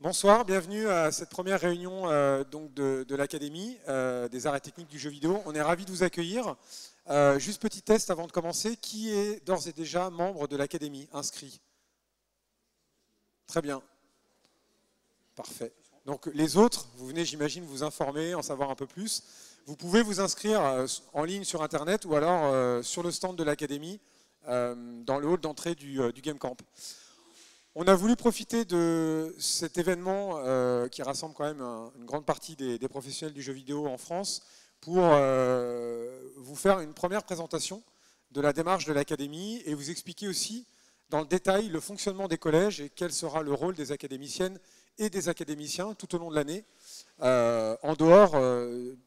Bonsoir, bienvenue à cette première réunion donc de l'Académie des arts et techniques du jeu vidéo. On est ravis de vous accueillir. Juste petit test avant de commencer. Qui est d'ores et déjà membre de l'Académie, inscrit? Très bien. Parfait. Donc les autres, vous venez, j'imagine, vous informer, en savoir un peu plus. Vous pouvez vous inscrire en ligne sur Internet ou alors sur le stand de l'Académie dans le hall d'entrée du Game Camp. On a voulu profiter de cet événement qui rassemble quand même une grande partie des professionnels du jeu vidéo en France pour vous faire une première présentation de la démarche de l'Académie et vous expliquer aussi dans le détail le fonctionnement des collèges et quel sera le rôle des académiciennes et des académiciens tout au long de l'année, en dehors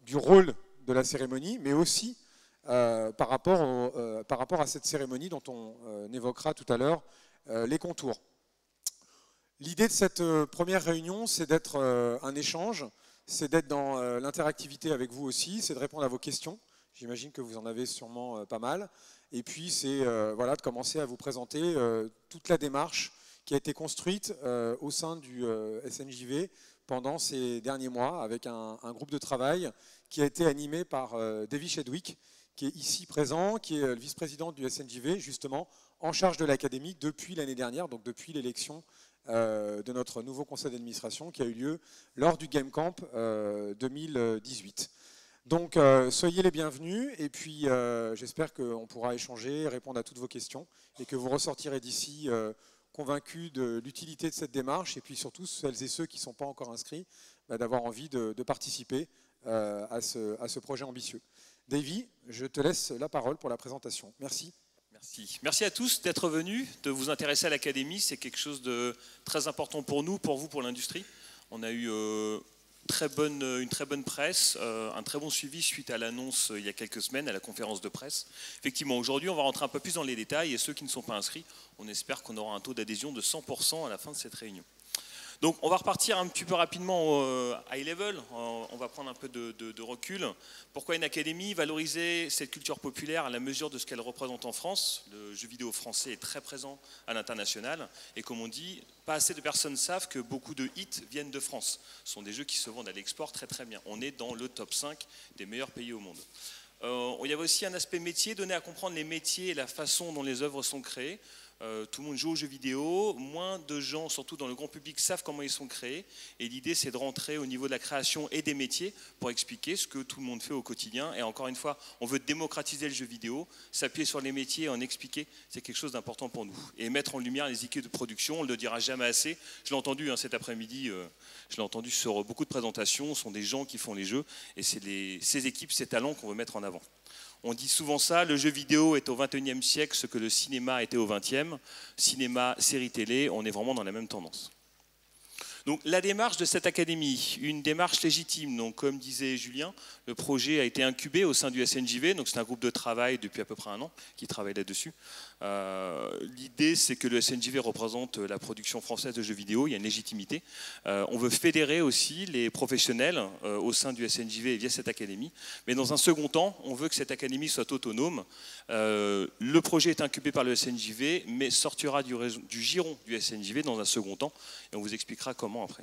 du rôle de la cérémonie, mais aussi par rapport à cette cérémonie dont on évoquera tout à l'heure les contours. L'idée de cette première réunion, c'est d'être un échange, c'est d'être dans l'interactivité avec vous aussi, c'est de répondre à vos questions. J'imagine que vous en avez sûrement pas mal. Et puis, c'est voilà, de commencer à vous présenter toute la démarche qui a été construite au sein du SNJV pendant ces derniers mois, avec un groupe de travail qui a été animé par Davy Chedwick, qui est ici présent, qui est le vice-président du SNJV, justement, en charge de l'Académie depuis l'année dernière, donc depuis l'élection de notre nouveau conseil d'administration qui a eu lieu lors du Game Camp 2018. Donc soyez les bienvenus et puis j'espère qu'on pourra échanger, répondre à toutes vos questions et que vous ressortirez d'ici convaincus de l'utilité de cette démarche et puis surtout celles et ceux qui ne sont pas encore inscrits d'avoir envie de participer à ce projet ambitieux. Davy, je te laisse la parole pour la présentation. Merci. Merci à tous d'être venus, de vous intéresser à l'Académie. C'est quelque chose de très important pour nous, pour vous, pour l'industrie. On a eu une très bonne presse, un très bon suivi suite à l'annonce il y a quelques semaines à la conférence de presse. Effectivement, aujourd'hui, on va rentrer un peu plus dans les détails et ceux qui ne sont pas inscrits, on espère qu'on aura un taux d'adhésion de 100% à la fin de cette réunion. Donc on va repartir un petit peu rapidement high level, on va prendre un peu de recul. Pourquoi une académie? Valoriser cette culture populaire à la mesure de ce qu'elle représente en France. Le jeu vidéo français est très présent à l'international et comme on dit, pas assez de personnes savent que beaucoup de hits viennent de France. Ce sont des jeux qui se vendent à l'export très très bien. On est dans le top 5 des meilleurs pays au monde. Il y avait aussi un aspect métier, donner à comprendre les métiers et la façon dont les œuvres sont créées. Tout le monde joue aux jeux vidéo, moins de gens, surtout dans le grand public, savent comment ils sont créés. Et l'idée, c'est de rentrer au niveau de la création et des métiers pour expliquer ce que tout le monde fait au quotidien. Et encore une fois, on veut démocratiser le jeu vidéo, s'appuyer sur les métiers et en expliquer, c'est quelque chose d'important pour nous. Et mettre en lumière les équipes de production, on ne le dira jamais assez. Je l'ai entendu cet après-midi, je l'ai entendu sur beaucoup de présentations, ce sont des gens qui font les jeux. Et c'est ces équipes, ces talents qu'on veut mettre en avant. On dit souvent ça, le jeu vidéo est au XXIe siècle ce que le cinéma était au XXe. Cinéma, série télé, on est vraiment dans la même tendance. Donc la démarche de cette académie, une démarche légitime. Donc comme disait Julien, le projet a été incubé au sein du SNJV, donc c'est un groupe de travail depuis à peu près un an qui travaille là-dessus. L'idée c'est que le SNJV représente la production française de jeux vidéo, il y a une légitimité. On veut fédérer aussi les professionnels au sein du SNJV via cette académie. Mais dans un second temps, on veut que cette académie soit autonome. Le projet est incubé par le SNJV, mais sortira du giron du SNJV dans un second temps, et on vous expliquera comment après.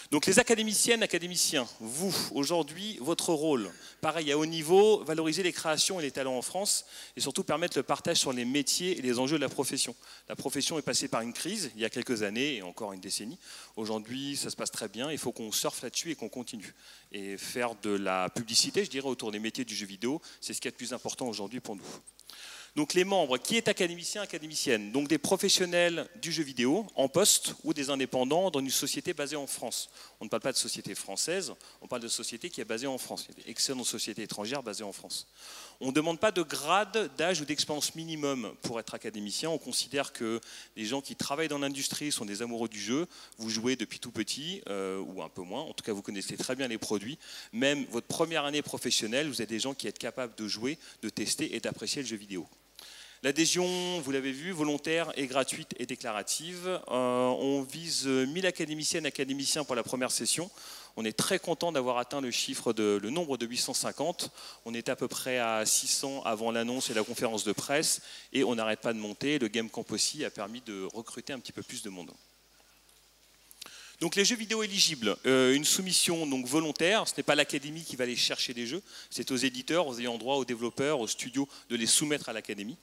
Donc les académiciennes, académiciens, vous, aujourd'hui, votre rôle, pareil, à haut niveau, valoriser les créations et les talents en France, et surtout permettre le partage sur les métiers et les enjeux de la profession. La profession est passée par une crise, il y a quelques années, et encore une décennie. Aujourd'hui, ça se passe très bien, il faut qu'on surfe là-dessus et qu'on continue. Et faire de la publicité, je dirais, autour des métiers du jeu vidéo, c'est ce qui est le plus important aujourd'hui pour nous. Donc les membres, qui est académicien, académicienne? Donc des professionnels du jeu vidéo en poste ou des indépendants dans une société basée en France. On ne parle pas de société française, on parle de société qui est basée en France. Il y a d'excellentes sociétés étrangères basées en France. On ne demande pas de grade, d'âge ou d'expérience minimum pour être académicien. On considère que les gens qui travaillent dans l'industrie sont des amoureux du jeu. Vous jouez depuis tout petit, ou un peu moins. En tout cas, vous connaissez très bien les produits. Même votre première année professionnelle, vous êtes des gens qui êtes capables de jouer, de tester et d'apprécier le jeu vidéo. L'adhésion, vous l'avez vu, volontaire et gratuite et déclarative. On vise 1000 académiciennes, académiciens pour la première session. On est très content d'avoir atteint le nombre de 850. On était à peu près à 600 avant l'annonce et la conférence de presse. Et on n'arrête pas de monter. Le Game Camp aussi a permis de recruter un petit peu plus de monde. Donc les jeux vidéo éligibles, une soumission donc volontaire, ce n'est pas l'académie qui va aller chercher des jeux, c'est aux éditeurs, aux ayants droit, aux développeurs, aux studios de les soumettre à l'académie.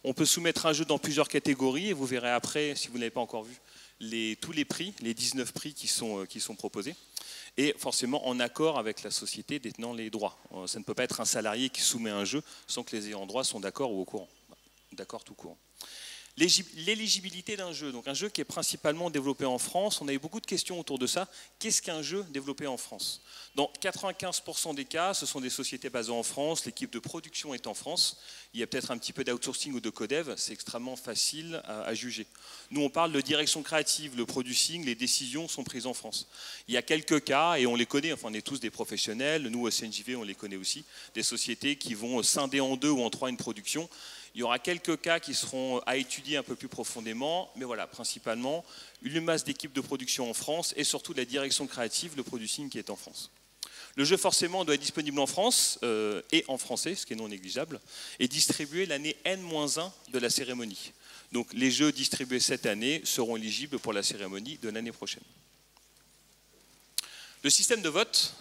On peut soumettre un jeu dans plusieurs catégories et vous verrez après, si vous n'avez pas encore vu, tous les prix, les 19 prix qui sont proposés. Et forcément en accord avec la société détenant les droits. Ça ne peut pas être un salarié qui soumet un jeu sans que les ayants droit sont d'accord ou au courant. D'accord tout courant. L'éligibilité d'un jeu, donc un jeu qui est principalement développé en France, on a eu beaucoup de questions autour de ça. Qu'est-ce qu'un jeu développé en France? Dans 95% des cas, ce sont des sociétés basées en France, l'équipe de production est en France, il y a peut-être un petit peu d'outsourcing ou de codev, c'est extrêmement facile à juger. Nous on parle de direction créative, le producing, les décisions sont prises en France. Il y a quelques cas, et on les connaît, enfin on est tous des professionnels, nous au CNJV on les connaît aussi, des sociétés qui vont scinder en 2 ou en 3 une production. Il y aura quelques cas qui seront à étudier un peu plus profondément, mais voilà, principalement, une masse d'équipes de production en France et surtout la direction créative, le producing qui est en France. Le jeu forcément doit être disponible en France et en français, ce qui est non négligeable, et distribué l'année N-1 de la cérémonie. Donc les jeux distribués cette année seront éligibles pour la cérémonie de l'année prochaine. Le système de vote,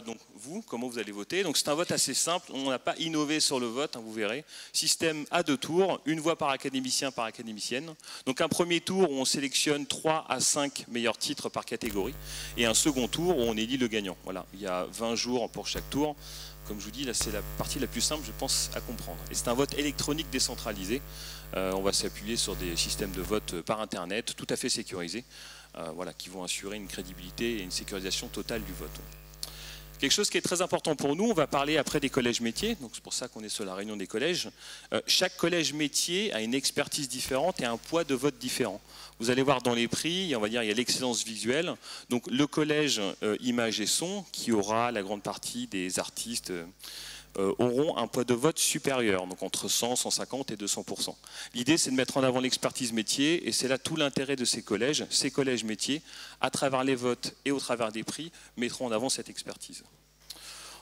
donc vous, comment vous allez voter? Donc c'est un vote assez simple, on n'a pas innové sur le vote, hein, vous verrez. Système à 2 tours, une voix par académicien, par académicienne. Donc un premier tour où on sélectionne 3 à 5 meilleurs titres par catégorie, et un second tour où on élit le gagnant. Voilà, il y a 20 jours pour chaque tour. Comme je vous dis, là c'est la partie la plus simple, je pense, à comprendre. Et c'est un vote électronique décentralisé. On va s'appuyer sur des systèmes de vote par Internet, tout à fait sécurisés. Voilà, qui vont assurer une crédibilité et une sécurisation totale du vote. Quelque chose qui est très important pour nous, on va parler après des collèges métiers, donc c'est pour ça qu'on est sur la réunion des collèges. Chaque collège métier a une expertise différente et un poids de vote différent. Vous allez voir dans les prix, on va dire il y a l'excellence visuelle, donc le collège images et son, qui aura la grande partie des artistes auront un poids de vote supérieur, donc entre 100, 150 et 200%. L'idée, c'est de mettre en avant l'expertise métier, et c'est là tout l'intérêt de ces collèges métiers, à travers les votes et au travers des prix, mettront en avant cette expertise.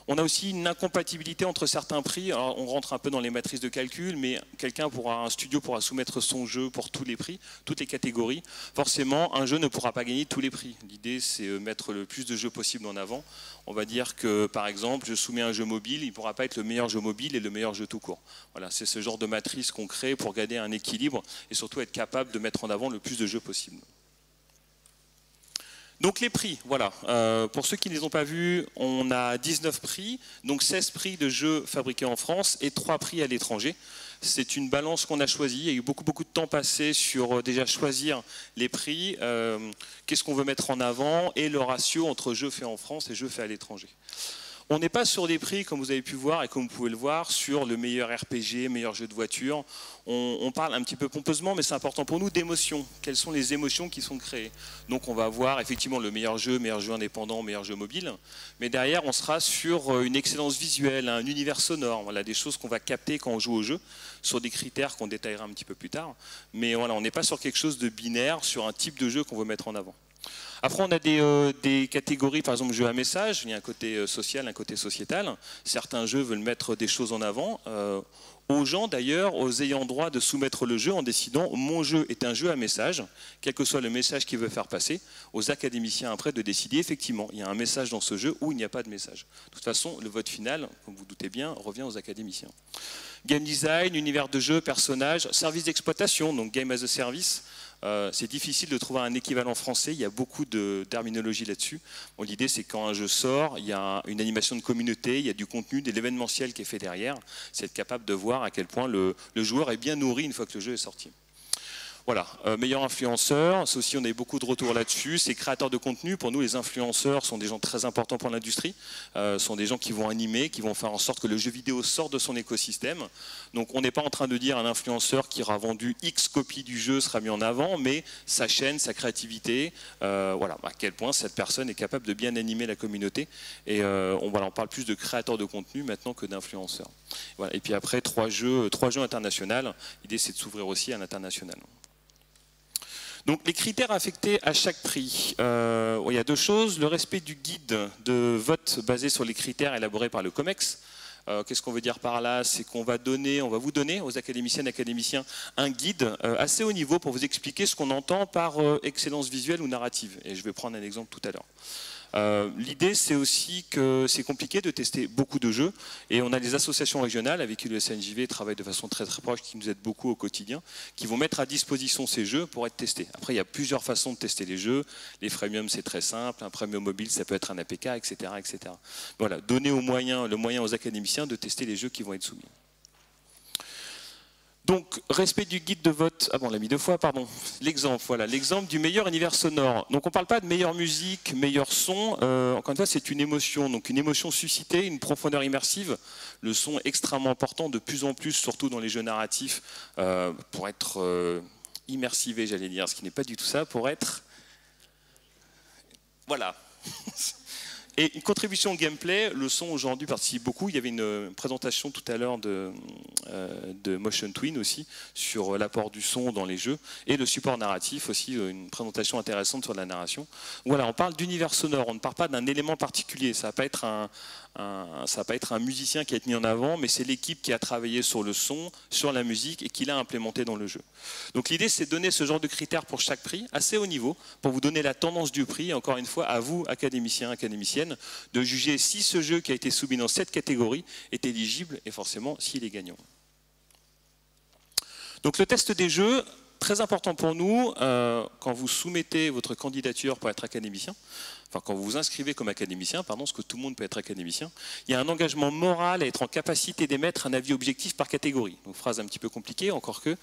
On a aussi une incompatibilité entre certains prix. Alors, on rentre un peu dans les matrices de calcul, mais un studio pourra soumettre son jeu pour tous les prix, toutes les catégories. Forcément, un jeu ne pourra pas gagner tous les prix. L'idée, c'est mettre le plus de jeux possible en avant. On va dire que, par exemple, je soumets un jeu mobile, il ne pourra pas être le meilleur jeu mobile et le meilleur jeu tout court. Voilà, c'est ce genre de matrice qu'on crée pour garder un équilibre et surtout être capable de mettre en avant le plus de jeux possible. Donc les prix, voilà. Pour ceux qui ne les ont pas vus, on a 19 prix, donc 16 prix de jeux fabriqués en France et 3 prix à l'étranger. C'est une balance qu'on a choisie. Il y a eu beaucoup de temps passé sur déjà choisir les prix, qu'est-ce qu'on veut mettre en avant et le ratio entre jeux faits en France et jeux faits à l'étranger. On n'est pas sur des prix, comme vous avez pu voir et comme vous pouvez le voir, sur le meilleur RPG, meilleur jeu de voiture. On parle un petit peu pompeusement, mais c'est important pour nous, d'émotions. Quelles sont les émotions qui sont créées? Donc on va avoir effectivement le meilleur jeu indépendant, meilleur jeu mobile. Mais derrière, on sera sur une excellence visuelle, un univers sonore. Voilà, des choses qu'on va capter quand on joue au jeu, sur des critères qu'on détaillera un petit peu plus tard. Mais voilà, on n'est pas sur quelque chose de binaire, sur un type de jeu qu'on veut mettre en avant. Après, on a des catégories, par exemple, jeux à message. Il y a un côté social, un côté sociétal. Certains jeux veulent mettre des choses en avant. Aux gens, d'ailleurs, aux ayants droit de soumettre le jeu en décidant « mon jeu est un jeu à message », quel que soit le message qu'il veut faire passer. Aux académiciens, après, de décider, effectivement, il y a un message dans ce jeu ou il n'y a pas de message. De toute façon, le vote final, comme vous doutez bien, revient aux académiciens. Game design, univers de jeu, personnages, service d'exploitation, donc game as a service. C'est difficile de trouver un équivalent français, il y a beaucoup de terminologie là-dessus. Bon, l'idée, c'est que quand un jeu sort, il y a une animation de communauté, il y a du contenu, de l'événementiel qui est fait derrière. C'est être capable de voir à quel point le joueur est bien nourri une fois que le jeu est sorti. Voilà, meilleur influenceur, ça aussi on a eu beaucoup de retours là-dessus, c'est créateurs de contenu. Pour nous, les influenceurs sont des gens très importants pour l'industrie, sont des gens qui vont animer, qui vont faire en sorte que le jeu vidéo sorte de son écosystème. Donc on n'est pas en train de dire un influenceur qui aura vendu X copies du jeu sera mis en avant, mais sa chaîne, sa créativité, voilà, à quel point cette personne est capable de bien animer la communauté. Et on parle plus de créateurs de contenu maintenant que d'influenceurs. Voilà. Et puis après, 3 jeux internationaux, l'idée c'est de s'ouvrir aussi à l'international. Donc les critères affectés à chaque prix, il y a 2 choses. Le respect du guide de vote basé sur les critères élaborés par le COMEX. Qu'est-ce qu'on veut dire par là? C'est qu'on va vous donner aux académiciennes et académiciens un guide assez haut niveau pour vous expliquer ce qu'on entend par excellence visuelle ou narrative. Et je vais prendre un exemple tout à l'heure. L'idée, c'est aussi que c'est compliqué de tester beaucoup de jeux, et on a des associations régionales avec qui le SNJV travaille de façon très très proche, qui nous aident beaucoup au quotidien, qui vont mettre à disposition ces jeux pour être testés. Après, il y a plusieurs façons de tester les jeux. Les freemium, c'est très simple. Un premium mobile, ça peut être un APK, etc., etc. Voilà, donner le moyen aux académiciens de tester les jeux qui vont être soumis. Donc, respect du guide de vote. Ah bon, on l'a mis 2 fois, pardon. L'exemple, voilà, l'exemple du meilleur univers sonore. Donc, on ne parle pas de meilleure musique, meilleur son. Encore une fois, c'est une émotion. Donc, une émotion suscitée, une profondeur immersive. Le son est extrêmement important, de plus en plus, surtout dans les jeux narratifs, pour être immersivé, j'allais dire, ce qui n'est pas du tout ça, pour être... Voilà. Et une contribution au gameplay, le son aujourd'hui participe beaucoup. Il y avait une présentation tout à l'heure de Motion Twin aussi sur l'apport du son dans les jeux, et le support narratif aussi, une présentation intéressante sur la narration. Voilà, on parle d'univers sonore, on ne parle pas d'un élément particulier. Ça ne va pas être un musicien qui a été mis en avant, mais c'est l'équipe qui a travaillé sur le son, sur la musique, et qui l'a implémenté dans le jeu. Donc l'idée, c'est de donner ce genre de critères pour chaque prix, assez haut niveau, pour vous donner la tendance du prix. Et encore une fois, à vous, académiciens, académiciennes, de juger si ce jeu qui a été soumis dans cette catégorie est éligible, et forcément s'il est gagnant. Donc le test des jeux, très important pour nous, quand vous soumettez votre candidature pour être académicien, enfin quand vous vous inscrivez comme académicien, pardon, parce que tout le monde peut être académicien, il y a un engagement moral à être en capacité d'émettre un avis objectif par catégorie. Donc phrase un petit peu compliquée, encore que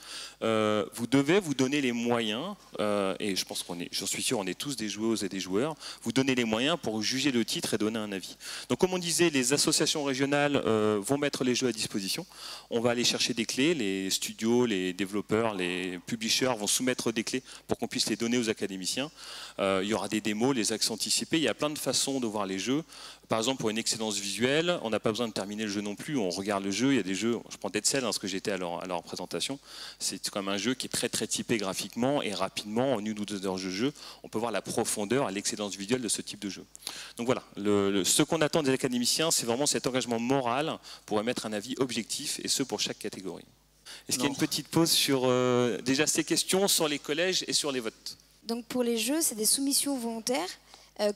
vous devez vous donner les moyens, et je pense j'en suis sûr, on est tous des joueuses et des joueurs, vous donner les moyens pour juger le titre et donner un avis. Donc comme on disait, les associations régionales vont mettre les jeux à disposition. On va aller chercher des clés, les studios, les développeurs, les publishers vont soumettre des clés pour qu'on puisse les donner aux académiciens. Il y aura des démos, les accès anticipés. Il y a plein de façons de voir les jeux. Par exemple, pour une excellence visuelle, on n'a pas besoin de terminer le jeu non plus. On regarde le jeu. Il y a des jeux, je prends Dead Cell, parce que j'étais à leur présentation. C'est quand même un jeu qui est très très typé graphiquement, et rapidement, en 1 ou 2 heures de jeu, on peut voir la profondeur et l'excellence visuelle de ce type de jeu. Donc voilà, ce qu'on attend des académiciens, c'est vraiment cet engagement moral pour émettre un avis objectif, et ce pour chaque catégorie. Est-ce qu'il y a une petite pause sur déjà ces questions sur les collèges et sur les votes? Donc pour les jeux, c'est des soumissions volontaires.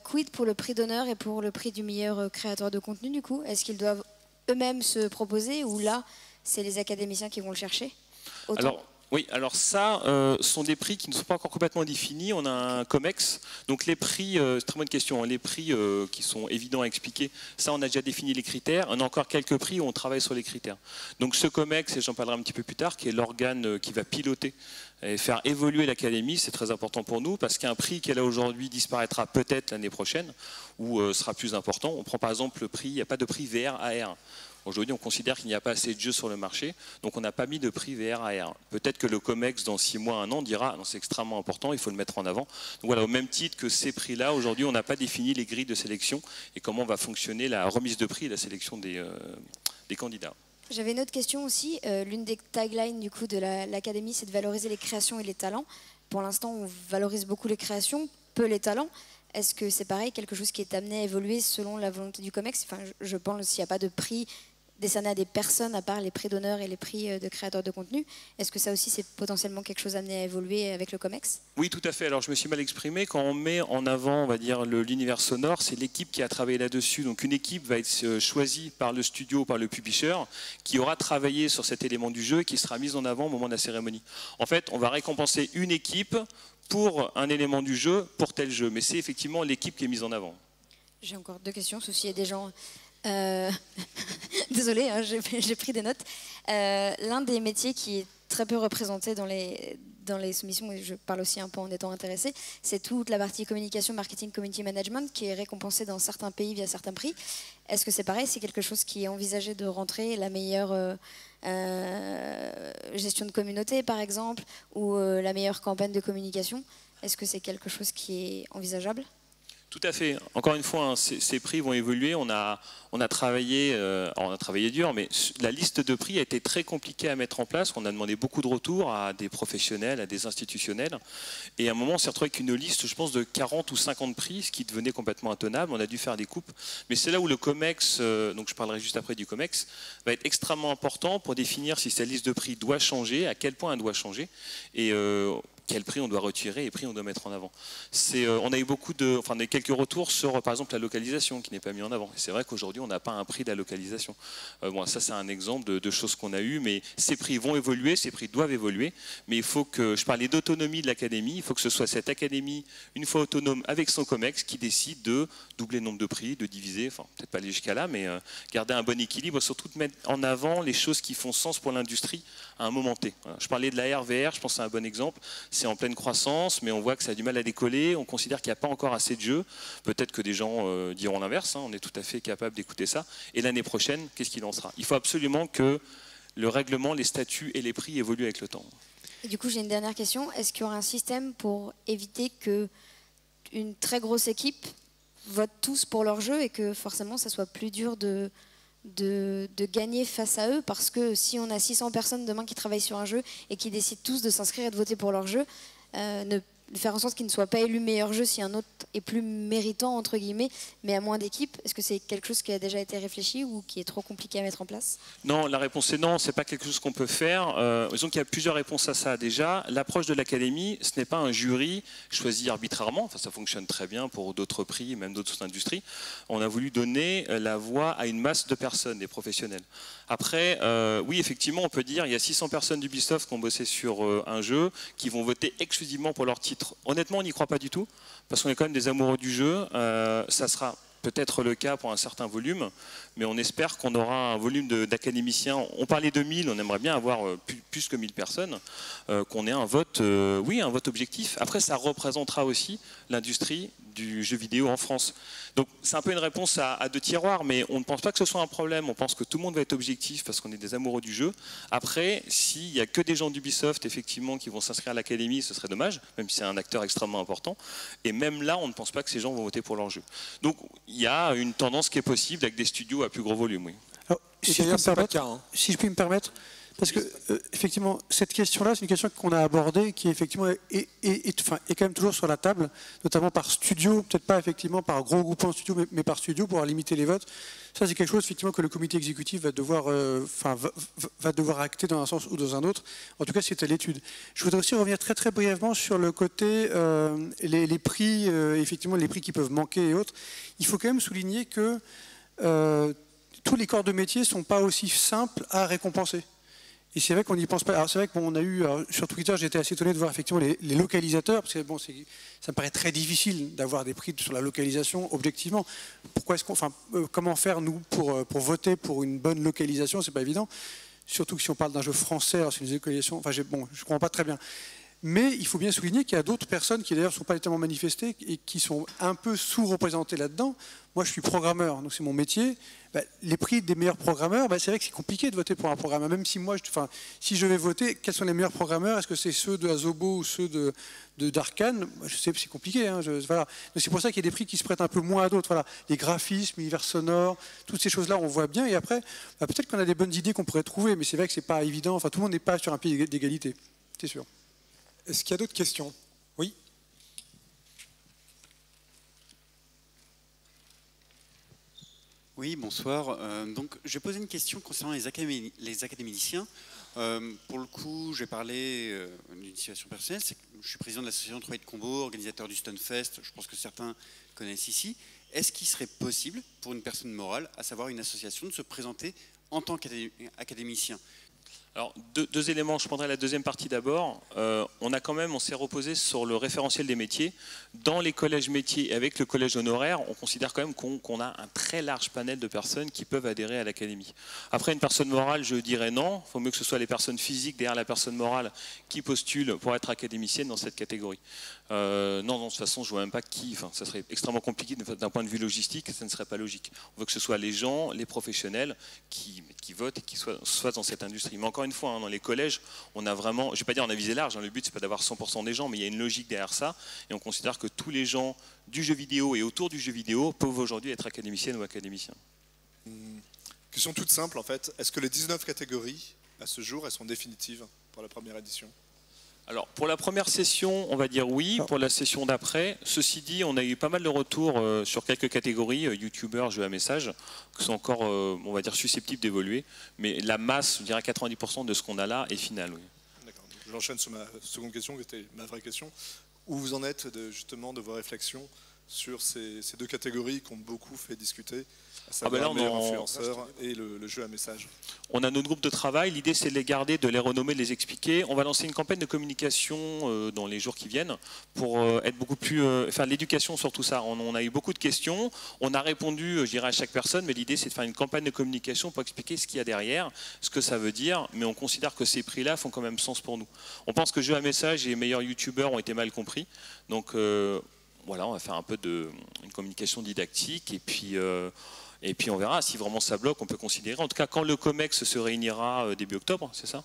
Quid pour le prix d'honneur et pour le prix du meilleur créateur de contenu, du coup? Est-ce qu'ils doivent eux-mêmes se proposer, ou là, c'est les académiciens qui vont le chercher? Alors, oui, alors ça, sont des prix qui ne sont pas encore complètement définis. On a un COMEX. Donc les prix, c'est très bonne question, hein, les prix qui sont évidents à expliquer, ça on a déjà défini les critères. On a encore quelques prix où on travaille sur les critères. Donc ce COMEX, et j'en parlerai un petit peu plus tard, qui est l'organe qui va piloter et faire évoluer l'académie, c'est très important pour nous, parce qu'un prix qui est là aujourd'hui disparaîtra peut-être l'année prochaine, ou sera plus important. On prend par exemple le prix, il n'y a pas de prix VR AR. Aujourd'hui, on considère qu'il n'y a pas assez de jeux sur le marché, donc on n'a pas mis de prix VR AR. Peut-être que le COMEX, dans 6 mois, 1 an, dira non, c'est extrêmement important, il faut le mettre en avant. Donc voilà, au même titre que ces prix-là, aujourd'hui, on n'a pas défini les grilles de sélection et comment va fonctionner la remise de prix et la sélection des candidats. J'avais une autre question aussi. L'une des taglines du coup de l'académie, c'est de valoriser les créations et les talents. Pour l'instant, on valorise beaucoup les créations, peu les talents. Est-ce que c'est pareil, quelque chose qui est amené à évoluer selon la volonté du COMEX? Enfin, je pense s'il n'y a pas de prix décerné à des personnes, à part les prix d'honneur et les prix de créateurs de contenu, est-ce que ça aussi c'est potentiellement quelque chose amené à évoluer avec le COMEX? Oui, tout à fait. Alors je me suis mal exprimé. Quand on met en avant, on va dire, l'univers sonore, c'est l'équipe qui a travaillé là-dessus. Donc une équipe va être choisie par le studio, par le publisher, qui aura travaillé sur cet élément du jeu et qui sera mise en avant au moment de la cérémonie. En fait, on va récompenser une équipe pour un élément du jeu, pour tel jeu. Mais c'est effectivement l'équipe qui est mise en avant. J'ai encore 2 questions, sauf s'il y a des gens... Désolée, hein, j'ai pris des notes. L'un des métiers qui est très peu représenté dans les soumissions, et je parle aussi un peu en étant intéressée, c'est toute la partie communication, marketing, community management qui est récompensée dans certains pays via certains prix. Est-ce que c'est pareil? C'est quelque chose qui est envisagé de rentrer, la meilleure gestion de communauté par exemple, ou la meilleure campagne de communication? Est-ce que c'est quelque chose qui est envisageable? Tout à fait. Encore une fois, hein, ces prix vont évoluer. On a travaillé dur, mais la liste de prix a été très compliquée à mettre en place. On a demandé beaucoup de retours à des professionnels, à des institutionnels. Et à un moment, on s'est retrouvé avec une liste, je pense, de 40 ou 50 prix, ce qui devenait complètement intenable. On a dû faire des coupes. Mais c'est là où le COMEX, donc je parlerai juste après du COMEX, va être extrêmement important pour définir si cette liste de prix doit changer, à quel point elle doit changer. Et quel prix on doit retirer et prix on doit mettre en avant. On a eu quelques retours sur, par exemple, la localisation qui n'est pas mis en avant. C'est vrai qu'aujourd'hui, on n'a pas un prix de la localisation. Bon, ça, c'est un exemple de choses qu'on a eues, mais ces prix vont évoluer, ces prix doivent évoluer. Mais il faut que, je parlais d'autonomie de l'académie, il faut que ce soit cette académie, une fois autonome avec son COMEX, qui décide de doubler le nombre de prix, de diviser, enfin, peut-être pas aller jusqu'à là, mais garder un bon équilibre, surtout de mettre en avant les choses qui font sens pour l'industrie à un moment T. Voilà. Je parlais de la RVR, je pense que c'est un bon exemple. C'est en pleine croissance, mais on voit que ça a du mal à décoller. On considère qu'il n'y a pas encore assez de jeux. Peut-être que des gens diront l'inverse. Hein. On est tout à fait capable d'écouter ça. Et l'année prochaine, qu'est-ce qu'il en sera? Il faut absolument que le règlement, les statuts et les prix évoluent avec le temps. Et du coup, j'ai une dernière question. Est-ce qu'il y aura un système pour éviter que une très grosse équipe vote tous pour leur jeu et que forcément, ça soit plus dur de gagner face à eux, parce que si on a 600 personnes demain qui travaillent sur un jeu et qui décident tous de s'inscrire et de voter pour leur jeu, de faire en sorte qu'il ne soit pas élu meilleur jeu si un autre est plus méritant, entre guillemets, mais à moins d'équipes. Est-ce que c'est quelque chose qui a déjà été réfléchi ou qui est trop compliqué à mettre en place? Non, la réponse est non, c'est pas quelque chose qu'on peut faire. Disons qu'il y a plusieurs réponses à ça déjà. L'approche de l'académie, ce n'est pas un jury choisi arbitrairement, enfin, ça fonctionne très bien pour d'autres prix, même d'autres industries. On a voulu donner la voix à une masse de personnes, des professionnels. Après, oui, effectivement, on peut dire il y a 600 personnes d'Ubisoft qui ont bossé sur un jeu, qui vont voter exclusivement pour leur titre. Honnêtement, on n'y croit pas du tout, parce qu'on est quand même des amoureux du jeu. Ça sera peut-être le cas pour un certain volume, mais on espère qu'on aura un volume d'académiciens. On parlait de 1000, on aimerait bien avoir plus que 1000 personnes, qu'on ait un vote, oui, un vote objectif. Après, ça représentera aussi l'industrie du jeu vidéo en France. Donc c'est un peu une réponse à deux tiroirs, mais on ne pense pas que ce soit un problème. On pense que tout le monde va être objectif parce qu'on est des amoureux du jeu. Après, s'il n'y a que des gens d'Ubisoft effectivement qui vont s'inscrire à l'académie, ce serait dommage, même si c'est un acteur extrêmement important. Et même là, on ne pense pas que ces gens vont voter pour leur jeu. Donc il y a une tendance qui est possible avec des studios à plus gros volume, oui. Alors, si je puis me permettre, parce que effectivement, cette question-là, c'est une question qu'on a abordée, qui effectivement est quand même toujours sur la table, notamment par studio, peut-être pas effectivement par gros groupement de studio, mais par studio, pour limiter les votes. Ça, c'est quelque chose effectivement que le comité exécutif va devoir, va devoir acter dans un sens ou dans un autre. En tout cas, c'était l'étude. Je voudrais aussi revenir très très brièvement sur le côté les prix, effectivement les prix qui peuvent manquer et autres. Il faut quand même souligner que tous les corps de métier ne sont pas aussi simples à récompenser. Et c'est vrai qu'on n'y pense pas. Alors c'est vrai qu'on a eu, sur Twitter, j'étais assez étonné de voir effectivement les localisateurs, parce que bon, ça me paraît très difficile d'avoir des prix sur la localisation objectivement. Pourquoi est-ce comment faire nous pour voter pour une bonne localisation? C'est pas évident. Surtout que si on parle d'un jeu français, alors c'est une localisation. Enfin, je comprends pas très bien. Mais il faut bien souligner qu'il y a d'autres personnes qui d'ailleurs ne sont pas tellement manifestées et qui sont un peu sous-représentées là-dedans. Moi, je suis programmeur, donc c'est mon métier. Les prix des meilleurs programmeurs, c'est vrai que c'est compliqué de voter pour un programmeur. Même si moi, si je vais voter, quels sont les meilleurs programmeurs? Est-ce que c'est ceux de Asobo ou ceux d'Arkane? Je sais, c'est compliqué. Hein, voilà. C'est pour ça qu'il y a des prix qui se prêtent un peu moins à d'autres. Voilà. Les graphismes, l'univers sonore, toutes ces choses-là, on voit bien. Et après, peut-être qu'on a des bonnes idées qu'on pourrait trouver, mais c'est vrai que c'est pas évident. Enfin, tout le monde n'est pas sur un pied d'égalité, c'est sûr. Est-ce qu'il y a d'autres questions? Oui. Oui, bonsoir. Donc, je vais poser une question concernant les académiciens. Pour le coup, je vais parler d'une situation personnelle. Je suis président de l'association Trouvailles de Combo, organisateur du Stunfest. Je pense que certains connaissent ici. Est-ce qu'il serait possible pour une personne morale, à savoir une association, de se présenter en tant qu'académicien? Alors, deux éléments, je prendrai la deuxième partie d'abord. On s'est reposé sur le référentiel des métiers. Dans les collèges métiers et avec le collège honoraire, on considère quand même qu'on a un très large panel de personnes qui peuvent adhérer à l'académie. Après, une personne morale, je dirais non. Il faut mieux que ce soit les personnes physiques derrière la personne morale qui postulent pour être académicienne dans cette catégorie. Non, de toute façon, je ne vois même pas qui. Enfin, ça serait extrêmement compliqué d'un point de vue logistique, ça ne serait pas logique. On veut que ce soit les gens, les professionnels qui votent et qui soient dans cette industrie. Mais encore encore une fois, hein, dans les collèges, on a vraiment, je ne vais pas dire on a visé large, hein, le but c'est pas d'avoir 100% des gens, mais il y a une logique derrière ça, et on considère que tous les gens du jeu vidéo et autour du jeu vidéo peuvent aujourd'hui être académiciennes ou académiciens. Question toute simple en fait, est-ce que les 19 catégories, à ce jour, elles sont définitives pour la première édition? Alors, pour la première session, on va dire oui. Pour la session d'après, ceci dit, on a eu pas mal de retours sur quelques catégories, youtubeurs, jeux à message, qui sont encore, on va dire, susceptibles d'évoluer. Mais la masse, je dirais 90% de ce qu'on a là est finale, oui. D'accord. J'enchaîne sur ma seconde question, qui était ma vraie question. Où vous en êtes justement de vos réflexions sur ces deux catégories qui ont beaucoup fait discuter, à savoir le meilleur influenceur et le jeu à message? On a notre groupe de travail, l'idée c'est de les garder, de les renommer, de les expliquer. On va lancer une campagne de communication dans les jours qui viennent pour être beaucoup plus, faire de l'éducation sur tout ça. On a eu beaucoup de questions, on a répondu, je dirais, à chaque personne, mais l'idée c'est de faire une campagne de communication pour expliquer ce qu'il y a derrière, ce que ça veut dire, mais on considère que ces prix-là font quand même sens pour nous. On pense que jeu à message et meilleurs youtubeurs ont été mal compris, donc voilà, on va faire un peu une communication didactique et puis on verra si vraiment ça bloque, on peut considérer. En tout cas, quand le COMEX se réunira début octobre, c'est ça?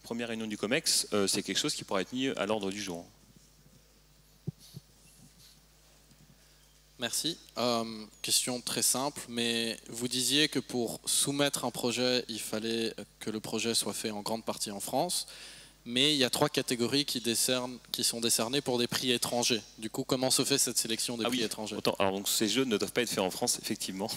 Première réunion du COMEX, c'est quelque chose qui pourra être mis à l'ordre du jour. Merci. Question très simple, mais vous disiez que pour soumettre un projet, il fallait que le projet soit fait en grande partie en France. Mais il y a 3 catégories qui sont décernées pour des prix étrangers. Du coup, comment se fait cette sélection des prix étrangers? Alors, donc, ces jeux ne doivent pas être faits en France, effectivement.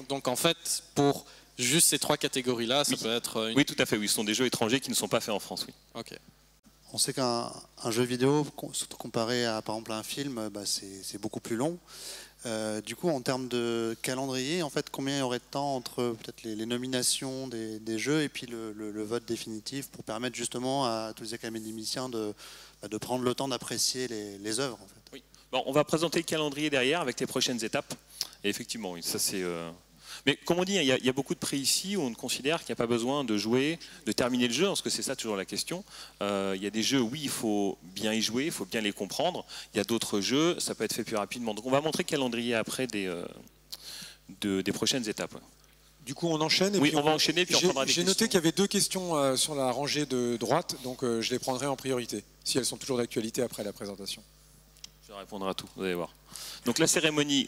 Donc en fait, pour juste ces 3 catégories-là, ça peut être... Oui, tout à fait, oui. Ce sont des jeux étrangers qui ne sont pas faits en France, oui. Ok. On sait qu'un jeu vidéo, surtout comparé à, par exemple, à un film, c'est beaucoup plus long. Du coup, en termes de calendrier, en fait, combien il y aurait de temps entre peut-être les nominations des jeux et puis le vote définitif pour permettre justement à tous les académiciens de prendre le temps d'apprécier les œuvres en fait. Oui. Bon, on va présenter le calendrier derrière avec les prochaines étapes. Et effectivement, oui, ça c'est... Mais comme on dit, il y a beaucoup de prix ici où on considère qu'il n'y a pas besoin de jouer, de terminer le jeu, parce que c'est ça toujours la question. Il y a des jeux, oui, il faut bien y jouer, il faut bien les comprendre. Il y a d'autres jeux, ça peut être fait plus rapidement. Donc on va montrer le calendrier après des prochaines étapes. Du coup, on enchaîne. Et oui, puis on va enchaîner. J'ai noté qu'il y avait 2 questions sur la rangée de droite, donc je les prendrai en priorité, si elles sont toujours d'actualité après la présentation. Je vais répondre à tout, vous allez voir. Donc la cérémonie,